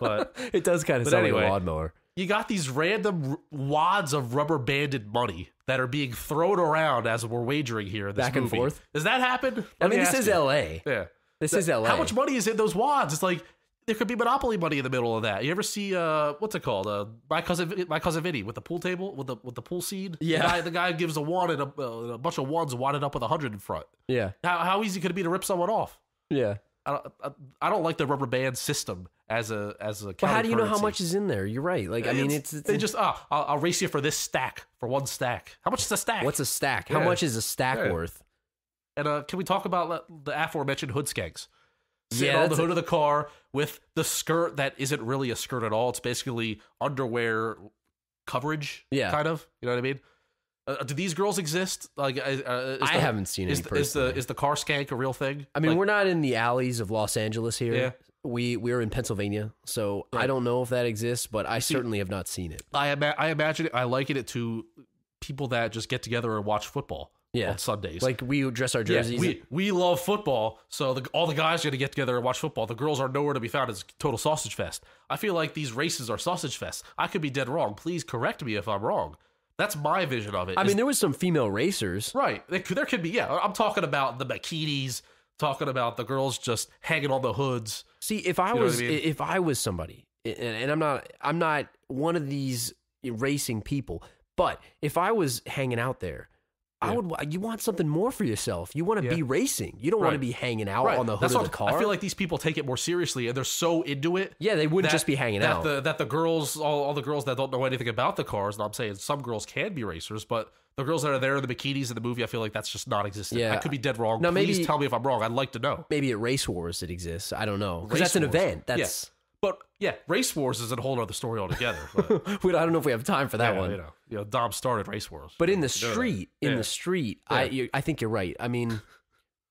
But it does kind of sound like a lawnmower. You got these random wads of rubber banded money that are being thrown around as we're wagering here in this back movie. And forth. Does that happen? I mean, this is LA. Yeah. This is LA. How much money is in those wads? It's like there could be Monopoly money in the middle of that. You ever see what's it called? My cousin Vinny with the pool table with the pool seed. Yeah. The guy gives a wad and a bunch of wands wadded up with 100 in front. Yeah. How easy could it be to rip someone off? Yeah. I don't like the rubber band system as a But how do you know how much is in there? You're right. Like I mean, they just I'll race you for this stack for 1 stack. How much is a stack? What's a stack? How much is a stack worth? And can we talk about the aforementioned hood skanks? Sitting Yeah, on the hood of the car with the skirt that isn't really a skirt at all. It's basically underwear coverage. Yeah, kind of. You know what I mean? Do these girls exist? Like, I haven't seen any. Is the car skank a real thing? I mean, we're not in the alleys of Los Angeles here. Yeah. We're in Pennsylvania, so I don't know if that exists, but I certainly have not seen it. I imagine it. I liken it to people that just get together and watch football. On Sundays. Like we dress our jerseys. Yeah, we love football, so all the guys are going to get together and watch football. The girls are nowhere to be found. It's total sausage fest. I feel like these races are sausage fest. I could be dead wrong. Please correct me if I'm wrong. That's my vision of it. I mean, there was some female racers. Right. There could be, yeah. I'm talking about the bikinis, talking about the girls just hanging on the hoods. See, if I was somebody, and I'm not one of these racing people, but if I was hanging out there, You want something more for yourself. You want to be racing. You don't want to be hanging out on the hood of the car. I feel like these people take it more seriously, and they're so into it. Yeah, they wouldn't just be hanging out. That the girls, all the girls that don't know anything about the cars, and I'm saying some girls can be racers, but the girls that are there in the bikinis in the movie, I feel like that's just not existent. Yeah. I could be dead wrong. No, Please tell me if I'm wrong. I'd like to know. Maybe at Race Wars it exists. I don't know. Because that's an event. That's... But yeah, Race Wars is a whole other story altogether. But, I don't know if we have time for that one. You know, Dom started Race Wars. But in the street, I think you're right. I mean,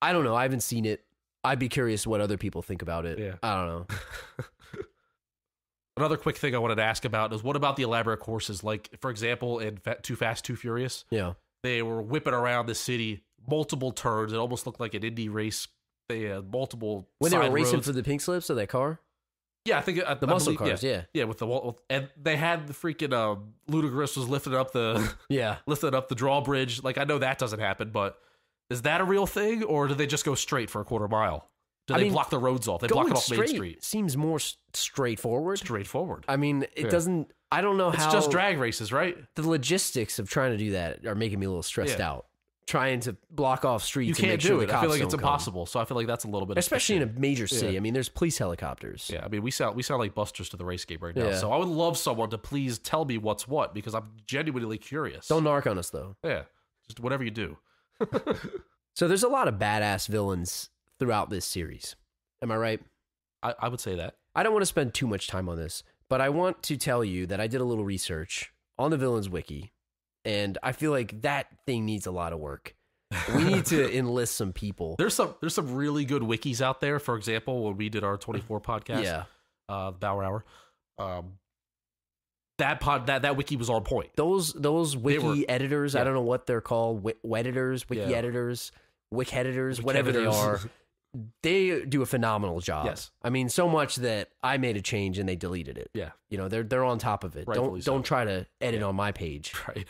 I don't know. I haven't seen it. I'd be curious what other people think about it. Yeah. I don't know. Another quick thing I wanted to ask about is what about the elaborate courses? Like, for example, in Too Fast, Too Furious, they were whipping around the city, multiple turns. It almost looked like an Indie race. They had multiple when side they were racing roads. for the pink slips of that car. Yeah, I think the muscle cars. Yeah, with and they had the freaking Ludacris was lifting up the lifting up the drawbridge. Like I know that doesn't happen, but is that a real thing, or do they just go straight for a quarter mile? Do they block the roads off? They block it off Main Street. Seems more straightforward. Straightforward. I mean, it doesn't. I don't know how. It's just drag races, right? The logistics of trying to do that are making me a little stressed out. Trying to block off streets. You can't and make sure do it. I feel like it's come. impossible. So I feel like that's a little bit, especially in a major city. I mean, there's police helicopters. Yeah, I mean, we sound like busters to the race game right now. So I would love someone to please tell me what's what because I'm genuinely curious. Don't narc on us though. Yeah, just whatever you do. So there's a lot of badass villains throughout this series. Am I right? I would say that. I don't want to spend too much time on this, but I want to tell you that I did a little research on the Villains Wiki, and I feel like that thing needs a lot of work. We need to enlist some people. There's some really good wikis out there. For example, when we did our 24 podcast, Bauer Hour, that wiki was on point. Those wiki editors, I don't know what they're called, editors, wiki editors, wiki editors, whatever they are. They do a phenomenal job. Yes. I mean, so much that I made a change and they deleted it. Yeah. You know, they're on top of it. Don't try to edit on my page. Right.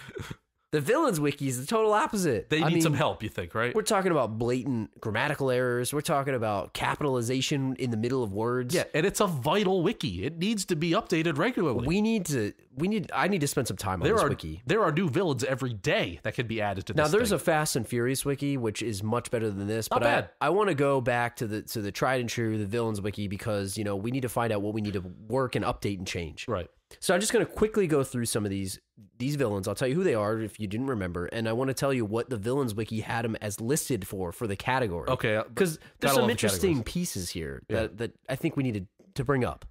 The Villains Wiki is the total opposite. They need some help, you think, right? We're talking about blatant grammatical errors. We're talking about capitalization in the middle of words. Yeah, and it's a vital wiki. It needs to be updated regularly. I need to spend some time on this wiki. There are new villains every day that can be added to this. Now, there's a Fast and Furious wiki, which is much better than this. Not bad. I want to go back to the tried and true, the Villains Wiki, because, we need to find out what we need to work and update and change. Right. So I'm just going to quickly go through some of these villains. I'll tell you who they are if you didn't remember, and I want to tell you what the Villains Wiki had them as listed for the category. Okay. Because there's some interesting pieces here that I think we needed to bring up.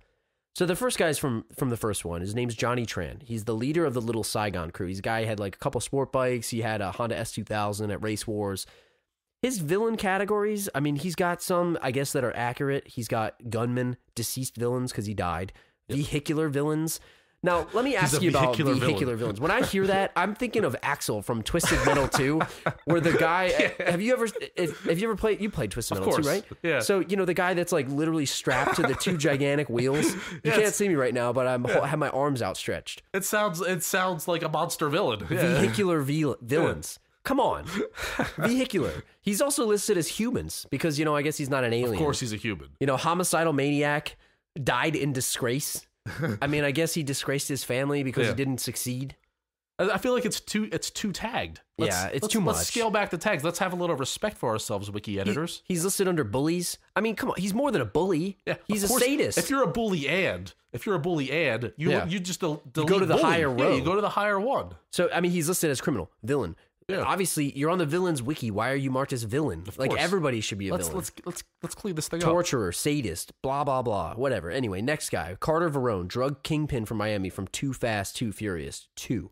So the first guy's from the first one. His name's Johnny Tran. He's the leader of the Little Saigon crew. He's a guy who had like a couple sport bikes. He had a Honda S2000 at Race Wars. His villain categories, I mean, he's got some, I guess, that are accurate. He's got gunman, deceased villains because he died. Vehicular villains. Now, let me ask you about vehicular villains. When I hear that, I'm thinking of Axel from Twisted Metal 2, where the guy, have you ever played, you played Twisted Metal 2, right? Yeah. So, the guy that's like literally strapped to the two gigantic wheels. You can't see me right now, but I have my arms outstretched. It sounds like a monster villain. Vehicular villains. Come on. Vehicular. He's also listed as humans because, I guess he's not an alien. Of course he's a human. Homicidal maniac, died in disgrace. I mean, I guess he disgraced his family because he didn't succeed. I feel like it's too tagged. It's too much. Let's scale back the tags. Let's have a little respect for ourselves, wiki editors. He's listed under bullies. I mean, come on, he's more than a bully. Yeah, he's a sadist. If you're a bully and you just delete you go to the higher row. Yeah, you go to the higher one. So I mean, he's listed as criminal, villain. Yeah. Obviously, you're on the Villains Wiki. Why are you marked as villain? Like everybody should be a villain. Let's clean this thing up. Torturer, sadist, blah blah blah, whatever. Anyway, next guy, Carter Verone, drug kingpin from Miami, from Too Fast, Too Furious, 2.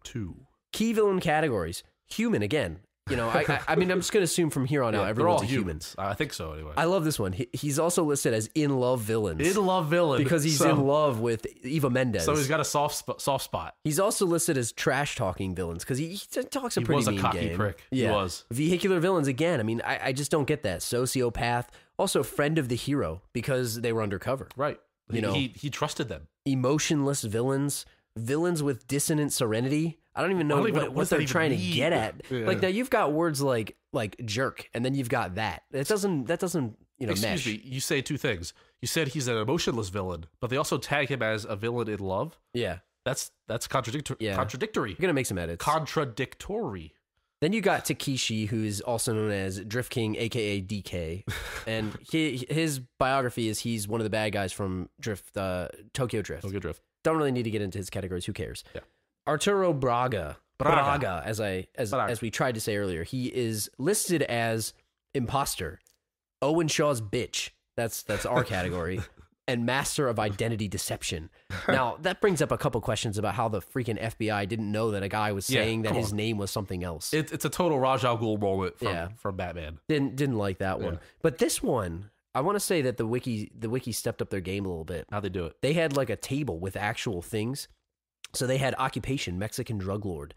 Key villain categories: human again. I mean, I'm just going to assume from here on out, everyone's a human. I think so, anyway. I love this one. He's also listed as in love villains. In love villain. Because he's in love with Eva Mendes. So he's got a soft spot. He's also listed as trash talking villains because he talks a pretty mean game. He was a cocky prick. Yeah. He was. Vehicular villains, again. I mean, I just don't get that. Sociopath. Also, friend of the hero because they were undercover. Right. He trusted them. Emotionless villains. Villains with dissonant serenity. I don't even know what they're trying to get at. Yeah. Like now you've got words like jerk, and then you've got that. That doesn't Excuse mesh. me. You say two things. You said he's an emotionless villain, but they also tag him as a villain in love. Yeah, that's contradictory. Yeah. Contradictory. You're gonna make some edits. Contradictory. Then you got Takeshi, who's also known as Drift King, aka DK, and his biography is he's one of the bad guys from Tokyo Drift. Tokyo Drift. Don't really need to get into his categories. Who cares? Yeah. Arturo Braga, as we tried to say earlier, he is listed as imposter, Owen Shaw's bitch. That's our category. And master of identity deception. Now, that brings up a couple questions about how the freaking FBI didn't know that a guy was saying that his name was something else. It's a total Ra's al Ghul moment from Batman. Didn't like that one. But this one, I want to say that the wiki stepped up their game a little bit. How'd they do it? They had like a table with actual things. So they had occupation, Mexican drug lord.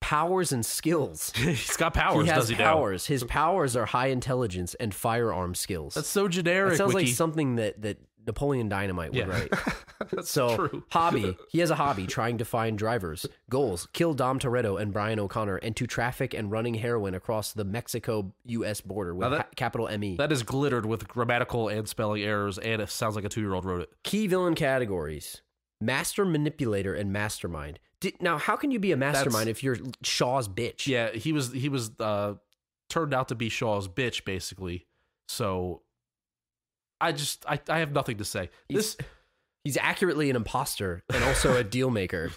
Powers and skills. He's got powers, he has does he powers. His powers are high intelligence and firearm skills. That's so generic. It sounds Wiki. like something that Napoleon Dynamite would write. That's so, true. Hobby. He has a hobby, trying to find drivers. Goals, kill Dom Toretto and Brian O'Connor and to traffic and running heroin across the Mexico-U.S. border with capital M-E. That is glittered with grammatical and spelling errors, and it sounds like a 2-year-old wrote it. Key villain categories. Master manipulator and mastermind. Now, how can you be a mastermind if you're Shaw's bitch? Yeah, he was turned out to be Shaw's bitch, basically. So I have nothing to say. He's accurately an imposter and also a deal maker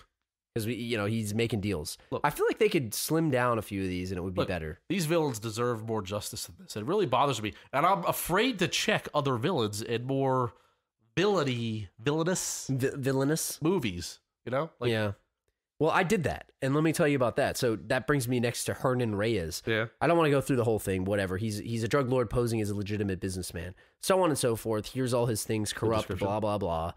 because he's making deals. Look, I feel like they could slim down a few of these and it would be better. These villains deserve more justice than this. It really bothers me, and I'm afraid to check other villains in more villainous movies. Yeah. Well, I did that, and let me tell you about that. So that brings me next to Hernan Reyes. Yeah. I don't want to go through the whole thing, whatever. He's a drug lord posing as a legitimate businessman, so on and so forth. Here's all his things, corrupt, blah, blah, blah.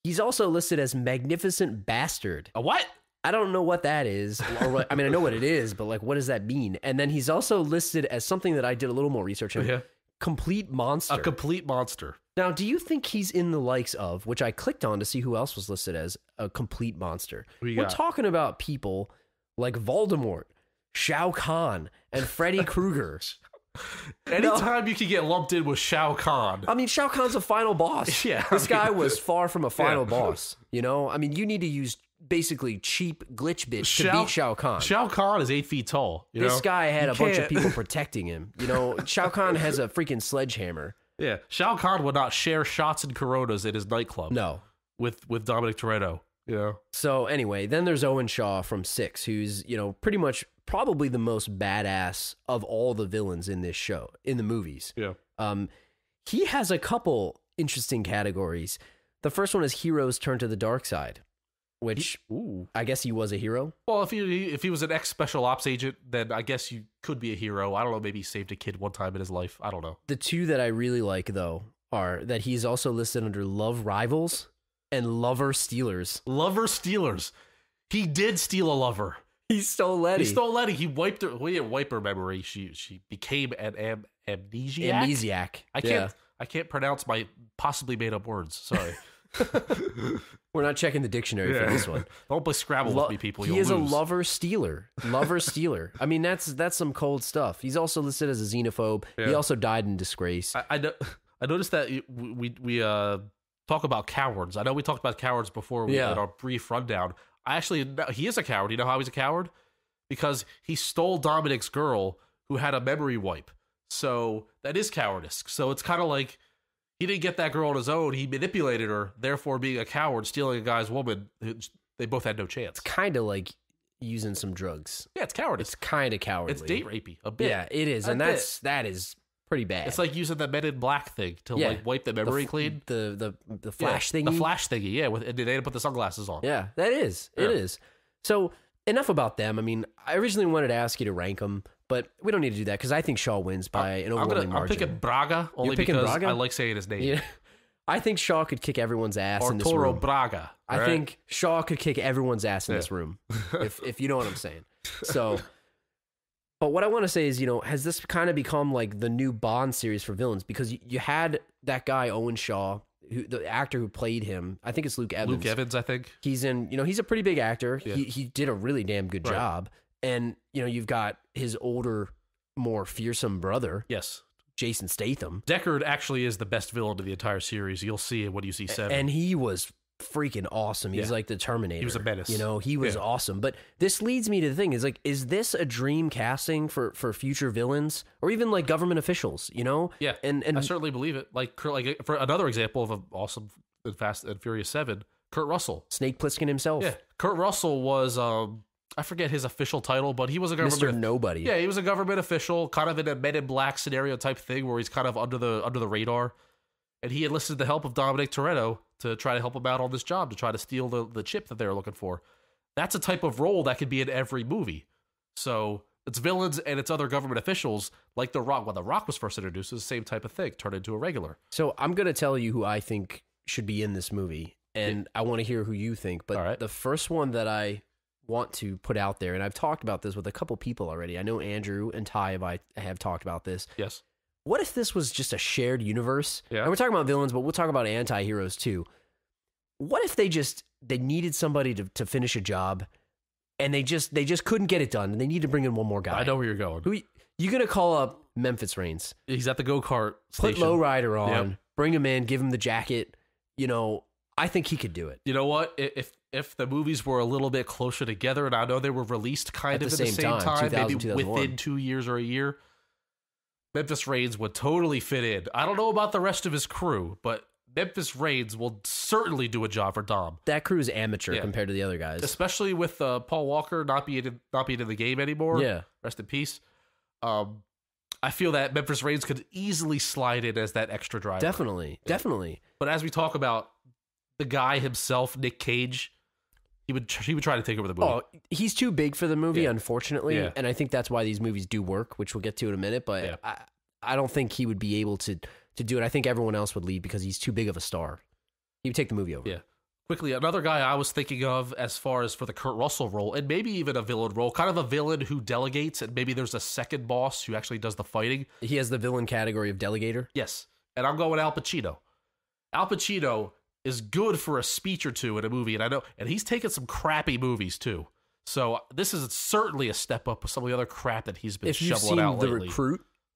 He's also listed as Magnificent Bastard. A what? I don't know what that is. Or I mean, I know what it is, but like, what does that mean? And then he's also listed as something that I did a little more research on. Yeah. Complete monster. A complete monster. Now, do you think he's in the likes of, which I clicked on to see who else was listed as a complete monster? We're talking about people like Voldemort, Shao Kahn, and Freddy Krueger. Anytime you can get lumped in with Shao Kahn. I mean, Shao Kahn's a final boss. Yeah. This guy was far from a final boss. I mean, you need to use basically cheap glitch bitch to beat Shao Kahn. Shao Kahn is 8 feet tall. This guy had a bunch of people protecting him. Shao Kahn has a freaking sledgehammer. Yeah, Shao Kahn would not share shots and Coronas in his nightclub. No. With Dominic Toretto. So anyway, then there's Owen Shaw from 6, who's, pretty much probably the most badass of all the villains in this show, in the movies. Yeah. He has a couple interesting categories. The first one is heroes turn to the dark side, which I guess he was a hero. Well, if he was an ex-special ops agent, then I guess you could be a hero. I don't know, maybe he saved a kid one time in his life. I don't know. The two that I really like, though, are that he's also listed under love rivals and lover stealers. Lover stealers. He did steal a lover. He stole Letty. He wiped her. We didn't wipe her memory. She became an amnesiac. Amnesiac. I can't pronounce my possibly made up words. Sorry. We're not checking the dictionary for this one. Don't play Scrabble with me, people. He is a lover stealer. Lover stealer. I mean, that's some cold stuff. He's also listed as a xenophobe. Yeah. He also died in disgrace. I noticed that we talk about cowards. I know we talked about cowards before we had our brief rundown. He is a coward. You know how he's a coward? Because he stole Dominic's girl who had a memory wipe. So that is cowardice. So it's kind of like he didn't get that girl on his own. He manipulated her, therefore being a coward, stealing a guy's woman. They both had no chance. It's kind of like using some drugs. Yeah, it's cowardice. It's kind of cowardly. It's date rapey, a bit. Yeah, it is. And that is pretty bad. It's like using the Men in Black thing to like wipe the memory clean. The flash thingy. The flash thingy, yeah. And they didn't put the sunglasses on. Yeah, that is. It is. So enough about them. I mean, I originally wanted to ask you to rank them, but we don't need to do that because I think Shaw wins by an overwhelming margin. I'm picking Braga only because I like saying his name. Yeah. I think Shaw could kick everyone's ass in this room. Arturo Braga. I think Shaw could kick everyone's ass in this room, if you know what I'm saying. So, but what I want to say is, has this kind of become like the new Bond series for villains? Because you had that guy, Owen Shaw, the actor who played him. I think it's Luke Evans. Luke Evans, I think. He's in, he's a pretty big actor. Yeah. He did a really damn good job. And, you've got his older, more fearsome brother. Yes. Jason Statham. Deckard actually is the best villain of the entire series. You'll see it when you see 7. And he was freaking awesome. He's Yeah. like the Terminator. He was a menace. You know, he was awesome. But this leads me to the thing is like, is this a dream casting for future villains or even like government officials? You know? Yeah, And I certainly believe it. Like for another example of an awesome and Fast and Furious 7, Kurt Russell. Snake Plissken himself. Yeah, Kurt Russell was I forget his official title, but he was a government Mr. Nobody. Yeah, he was a government official, kind of in a Men in Black scenario type thing, where he's kind of under the radar. And he enlisted the help of Dominic Toretto to try to help him out on this job, to try to steal the chip that they were looking for. That's a type of role that could be in every movie. So it's villains and it's other government officials, like The Rock. When The Rock was first introduced, it was the same type of thing, turned into a regular. So I'm going to tell you who I think should be in this movie, and I want to hear who you think. But All right. the first one that I want to put out there, and I've talked about this with a couple people already. I know Andrew and Ty have talked about this. Yes. What if this was just a shared universe? Yeah. And we're talking about villains, but we'll talk about anti-heroes too. What if they needed somebody to finish a job, and they just couldn't get it done, and they need to bring in one more guy? I know where you're going. Who you gonna call up? Memphis Reigns. He's at the go-kart Put station. Lowrider on. Yep. Bring him in. Give him the jacket. You know, I think he could do it. You know what? If the movies were a little bit closer together, and I know they were released kind of at the same time, maybe 2001. within 2 years or a year, Memphis Reigns would totally fit in. I don't know about the rest of his crew, but Memphis Reigns will certainly do a job for Dom. That crew is amateur Yeah. compared to the other guys. Especially with Paul Walker not being in the game anymore. Yeah. Rest in peace. I feel that Memphis Reigns could easily slide in as that extra driver. Definitely. But as we talk about the guy himself, Nick Cage, he would try to take over the movie. Oh, he's too big for the movie, Yeah. unfortunately. Yeah. And I think that's why these movies do work, which we'll get to in a minute. But I don't think he would be able to do it. I think everyone else would leave because he's too big of a star. He would take the movie over. Yeah. Quickly, another guy I was thinking of as far as for the Kurt Russell role, and maybe even a villain role, kind of a villain who delegates, and maybe there's a second boss who actually does the fighting. He has the villain category of delegator. Yes. And I'm going Al Pacino. Al Pacino is good for a speech or two in a movie, and I know, and he's taken some crappy movies too. So this is certainly a step up with some of the other crap that he's been If you've shoveling seen out lately.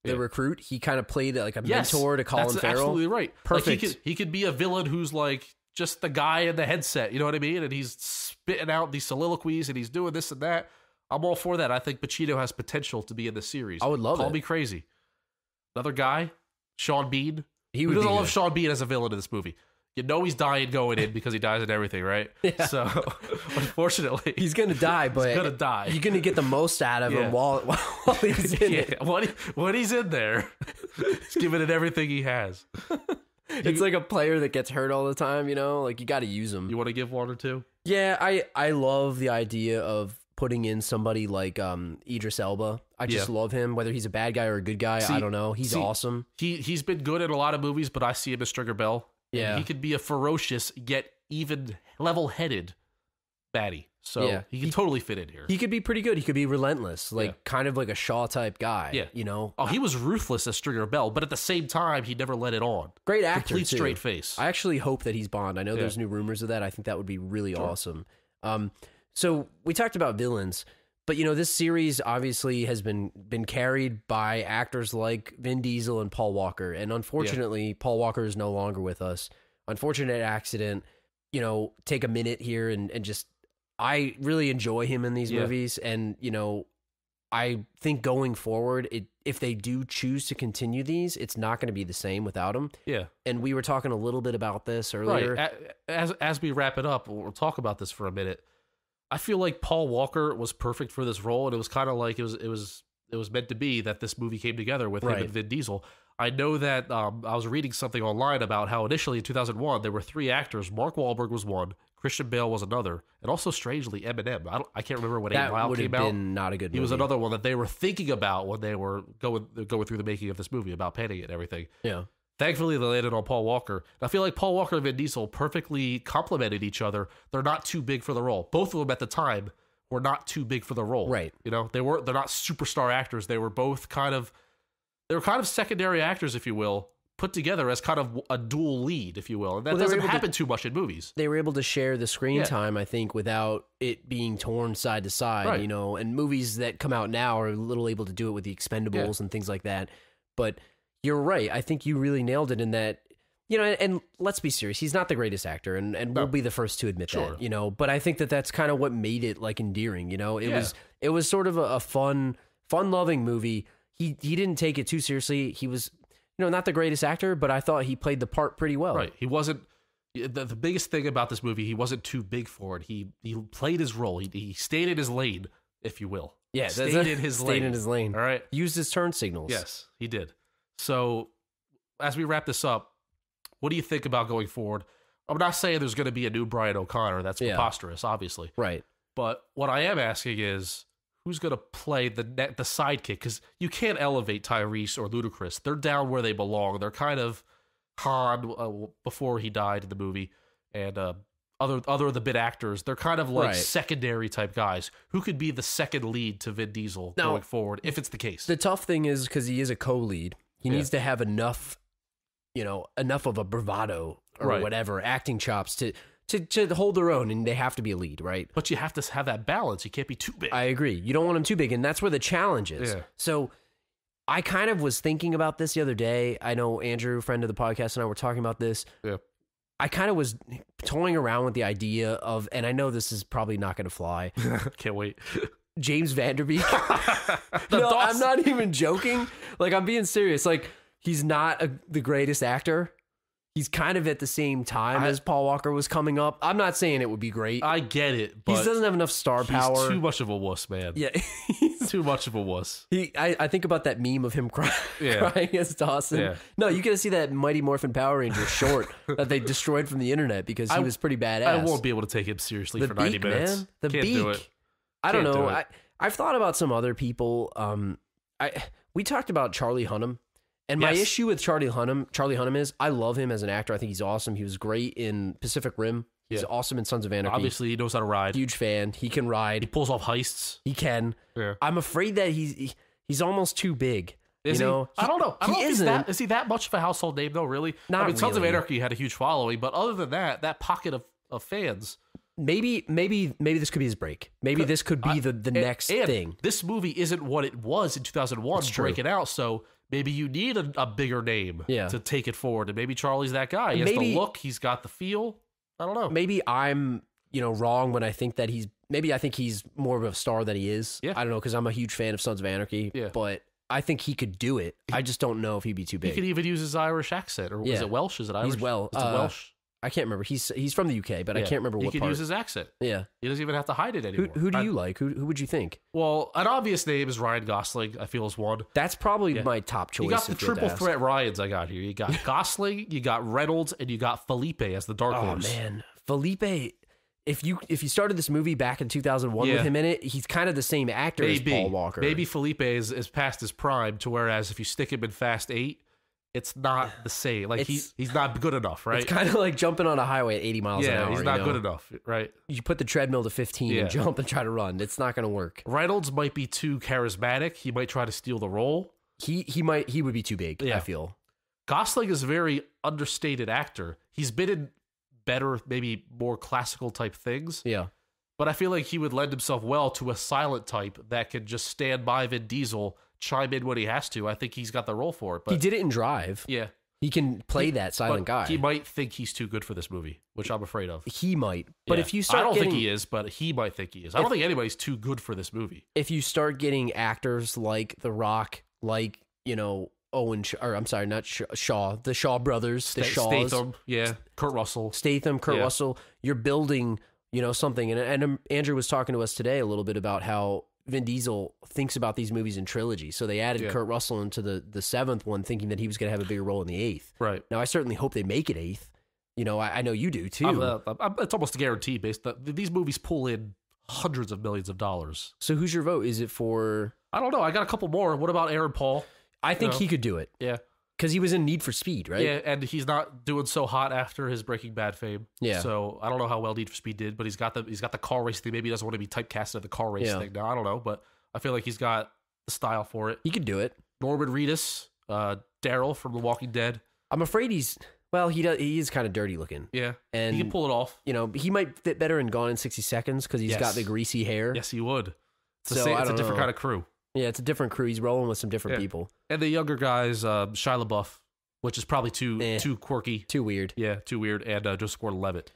The recruit, he kind of played like a Yes, mentor to Colin that's Farrell. absolutely right. Perfect. Like he could be a villain who's like just the guy in the headset, you know what I mean? And he's spitting out these soliloquies and he's doing this and that. I'm all for that. I think Pacino has potential to be in the series. I would love Call it. me crazy. Another guy, Sean Bean. He Who would doesn't be love good. Sean Bean as a villain in this movie? You know he's dying going in because he dies in everything, right? Yeah. So, unfortunately, He's gonna die, but gonna die. You're gonna get the most out of Yeah. him while he's in it. when he's in there, he's giving it everything he has. It's like a player that gets hurt all the time, you know? Like, you got to use him. You want to give one or two? Yeah, I love the idea of putting in somebody like Idris Elba. I just love him, whether he's a bad guy or a good guy. I don't know. He's awesome. He's been good in a lot of movies, but I see him as Stringer Bell. And Yeah. he could be a ferocious yet even level-headed baddie. So he can totally fit in here. He could be pretty good. He could be relentless, like kind of like a Shaw type guy. Yeah. You know? Oh, he was ruthless as Stringer Bell, but at the same time, he never let it on. Great actor, Complete too. straight face. I actually hope that he's Bond. I know there's new rumors of that. I think that would be really awesome. So we talked about villains, but you know, this series obviously has been carried by actors like Vin Diesel and Paul Walker, and unfortunately, Paul Walker is no longer with us. Unfortunate accident. You know, take a minute here and just. I really enjoy him in these movies, and you know, I think going forward, if they do choose to continue these, it's not going to be the same without him. Yeah. And we were talking a little bit about this earlier. Right. As we wrap it up, we'll talk about this for a minute. I feel like Paul Walker was perfect for this role, and it was kind of like it was meant to be that this movie came together with him and Vin Diesel. I know that I was reading something online about how initially in 2001 there were 3 actors. Mark Wahlberg was one, Christian Bale was another, and also strangely Eminem. I can't remember when that 8 Mile would have came out. been not a good movie. He was another one that they were thinking about when they were going through the making of this movie, about penning it and everything. Yeah. Thankfully, they landed on Paul Walker. And I feel like Paul Walker and Vin Diesel perfectly complemented each other. They're not too big for the role. Both of them at the time were not too big for the role. Right. You know, they're not superstar actors. They were both kind of secondary actors, if you will, put together as kind of a dual lead, if you will. And that doesn't happen too much in movies. They were able to share the screen time, I think, without it being torn side to side, you know, and movies that come out now are a little able to do it with the Expendables and things like that. But you're right. I think you really nailed it in that and let's be serious. He's not the greatest actor, and we'll be the first to admit Sure. that, but I think that's kind of what made it like endearing, it was sort of a fun loving movie. He didn't take it too seriously. He was, not the greatest actor, but I thought he played the part pretty well. Right. He wasn't, the biggest thing about this movie, he wasn't too big for it. He played his role. He stayed in his lane, if you will. Yeah. Stayed in his lane. All right. Used his turn signals. Yes, he did. So as we wrap this up, what do you think about going forward? I'm not saying there's going to be a new Brian O'Connor. That's preposterous, obviously. Right. But what I am asking is, who's going to play the sidekick? Because you can't elevate Tyrese or Ludacris. They're down where they belong. They're kind of Han before he died in the movie, and other of the bit actors. They're kind of like secondary type guys. Who could be the second lead to Vin Diesel going forward, if it's the case? The tough thing is, because he is a co-lead, he needs to have enough of a bravado or whatever, acting chops to hold their own, and they have to be a lead, right? But you have to have that balance. You can't be too big. I agree. You don't want him too big, and that's where the challenge is. Yeah. So I kind of was thinking about this the other day. I know Andrew, friend of the podcast, and I were talking about this. Yeah. I kind of was toying around with the idea of, and I know this is probably not going to fly. Can't wait. James Vanderbeek. No, I'm not even joking. Like, I'm being serious. Like, he's not the greatest actor. He's kind of at the same time as Paul Walker was coming up. I'm not saying it would be great. I get it, but he doesn't have enough star power. He's too much of a wuss, man. Yeah, too much of a wuss. I think about that meme of him crying as Dawson. Yeah. No, you gotta see that Mighty Morphin Power Ranger short that they destroyed from the internet because he was pretty badass. I won't be able to take him seriously for 90 minutes. Man. The Can't Beak. do it. I don't know. I've thought about some other people. We talked about Charlie Hunnam. And my issue with Charlie Hunnam is I love him as an actor. I think he's awesome. He was great in Pacific Rim. He's awesome in Sons of Anarchy. Obviously, he knows how to ride. Huge fan. He can ride. He pulls off heists. He can. Yeah. I'm afraid that he's almost too big. Is he? I don't know. I don't know is he that much of a household name, though, really? Not really. Sons of Anarchy had a huge following, but other than that pocket of fans... Maybe this could be his break. Maybe this could be the next thing. This movie isn't what it was in 2001 breaking out, so maybe you need a bigger name to take it forward. And maybe Charlie's that guy. He has the look. He's got the feel. I don't know. Maybe I'm wrong when I think that I think he's more of a star than he is. Yeah. I don't know, because I'm a huge fan of Sons of Anarchy. Yeah. But I think he could do it. I just don't know if he'd be too big. He could even use his Irish accent. Or is it Welsh? Is it Irish? He's Welsh. I can't remember. He's from the UK, but I can't remember what part. He could use his accent. Yeah. He doesn't even have to hide it anymore. Who do you like? Who would you think? Well, an obvious name is Ryan Gosling, I feel, is one. That's probably my top choice. You got the triple threat Ryans I got here. You got Gosling, you got Reynolds, and you got Felipe as the Dark Horse. Oh, man. Felipe, if you started this movie back in 2001 with him in it, he's kind of the same actor as Paul Walker. Maybe Felipe is past his prime, to whereas if you stick him in Fast 8, it's not the same. Like, he's not good enough, right? It's kind of like jumping on a highway at 80 miles an hour. Yeah, he's not good enough, right? You put the treadmill to 15 and jump and try to run. It's not going to work. Reynolds might be too charismatic. He might try to steal the role. He would be too big, I feel. Gosling is a very understated actor. He's been in better, maybe more classical type things. Yeah. But I feel like he would lend himself well to a silent type that can just stand by Vin Diesel, chime in when he has to. I think he's got the role for it. But he did it in Drive. Yeah. He can play that silent guy. He might think he's too good for this movie, which I'm afraid of. He might. But if you start I don't think he is, but he might think he is. I don't think anybody's too good for this movie. If you start getting actors like The Rock, like, Owen, or I'm sorry, not Shaw, the Shaw brothers, the Shaws. Statham, Kurt Russell. Kurt Russell. You're building, something. And Andrew was talking to us today a little bit about how Vin Diesel thinks about these movies in trilogy. So they added Kurt Russell into the seventh one, thinking that he was going to have a bigger role in the eighth. Right. Now, I certainly hope they make it eighth. I know you do too. It's almost a guarantee. These movies pull in hundreds of millions of dollars. So who's your vote? Is it for... I don't know. I got a couple more. What about Aaron Paul? I think he could do it. Yeah. Because he was in Need for Speed, right? Yeah, and he's not doing so hot after his Breaking Bad fame. Yeah. So I don't know how well Need for Speed did, but he's got the car race thing. Maybe he doesn't want to be typecasted at the car race thing now. I don't know, but I feel like he's got the style for it. He could do it. Norman Reedus, Daryl from The Walking Dead. I'm afraid he is kind of dirty looking. Yeah. And he can pull it off. He might fit better in Gone in 60 Seconds because he's got the greasy hair. Yes, he would. It's a different kind of crew. Yeah, it's a different crew. He's rolling with some different people. And the younger guys, Shia LaBeouf. which is probably too quirky. Too weird. Yeah, too weird. And Joseph Gordon-Levitt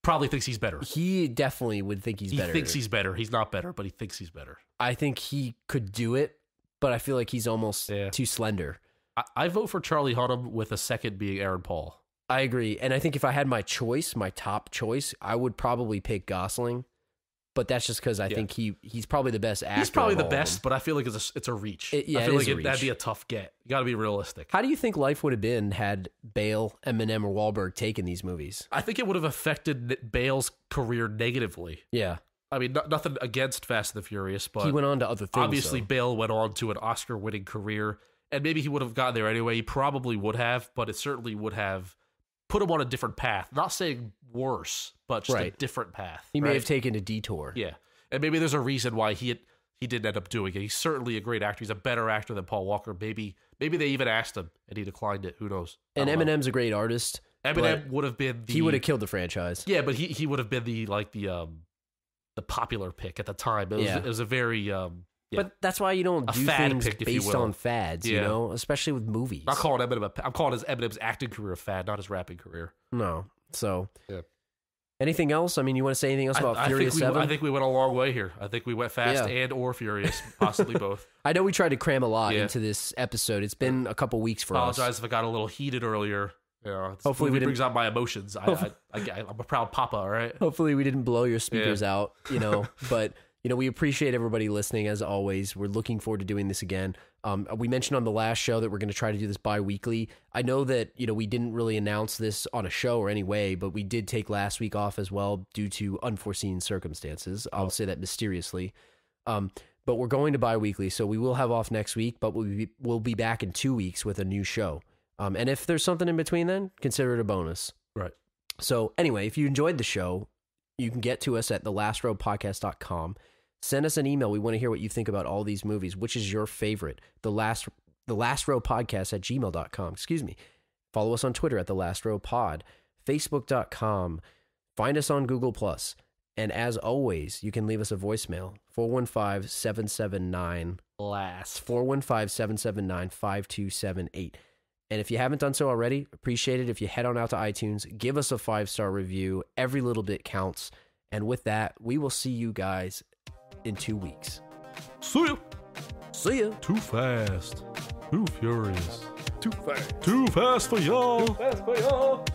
probably thinks he's better. He definitely would think he's better. He thinks he's better. He's not better, but he thinks he's better. I think he could do it, but I feel like he's almost too slender. I vote for Charlie Hunnam with a second being Aaron Paul. I agree. And I think if I had my choice, my top choice, I would probably pick Gosling. But that's just because I think he's probably the best actor. He's probably the best, but I feel like it's a reach. I feel like that'd be a tough get. You got to be realistic. How do you think life would have been had Bale, Eminem, or Wahlberg taken these movies? I think it would have affected Bale's career negatively. Yeah. I mean, nothing against Fast and the Furious, but he went on to other things. Obviously, Bale went on to an Oscar-winning career, and maybe he would have gotten there anyway. He probably would have, but it certainly would have put him on a different path. Not saying worse, but just a different path. He may have taken a detour. Yeah. And maybe there's a reason why he didn't end up doing it. He's certainly a great actor. He's a better actor than Paul Walker. Maybe they even asked him and he declined it. Who knows? And Eminem's a great artist. Eminem would have been he would have killed the franchise. Yeah, but he would have been the popular pick at the time. It was a very But that's why you don't do things based on fads, you know, especially with movies. I'm calling Eminem's acting career a fad, not his rapping career. No. So, anything else? I mean, you want to say anything else about Furious 7? I think we went a long way here. I think we went fast and or furious, possibly both. I know we tried to cram a lot into this episode. It's been a couple weeks for us. Apologize if I got a little heated earlier. Hopefully, it brings out my emotions. I'm a proud papa, all right? Hopefully, we didn't blow your speakers out, you know, but... You know, we appreciate everybody listening, as always. We're looking forward to doing this again. We mentioned on the last show that we're going to try to do this bi-weekly. I know that, you know, we didn't really announce this on a show or any way, but we did take last week off as well due to unforeseen circumstances. I'll say that mysteriously. But we're going to bi-weekly, so we will have off next week, but we'll be back in 2 weeks with a new show. And if there's something in between then, consider it a bonus. Right. So anyway, if you enjoyed the show, you can get to us at thelastrowpodcast.com. Send us an email. We want to hear what you think about all these movies. Which is your favorite? The last row podcast at gmail.com. Excuse me. Follow us on Twitter at the last row pod, facebook.com. Find us on Google+. And as always, you can leave us a voicemail, 415-779-LAST, 415-779-5278. And if you haven't done so already, appreciate it if you head on out to iTunes, give us a 5-star review. Every little bit counts. And with that, we will see you guys in 2 weeks. See ya. See ya. Too fast. Too furious. Too fast. Too fast for y'all. Too fast for y'all.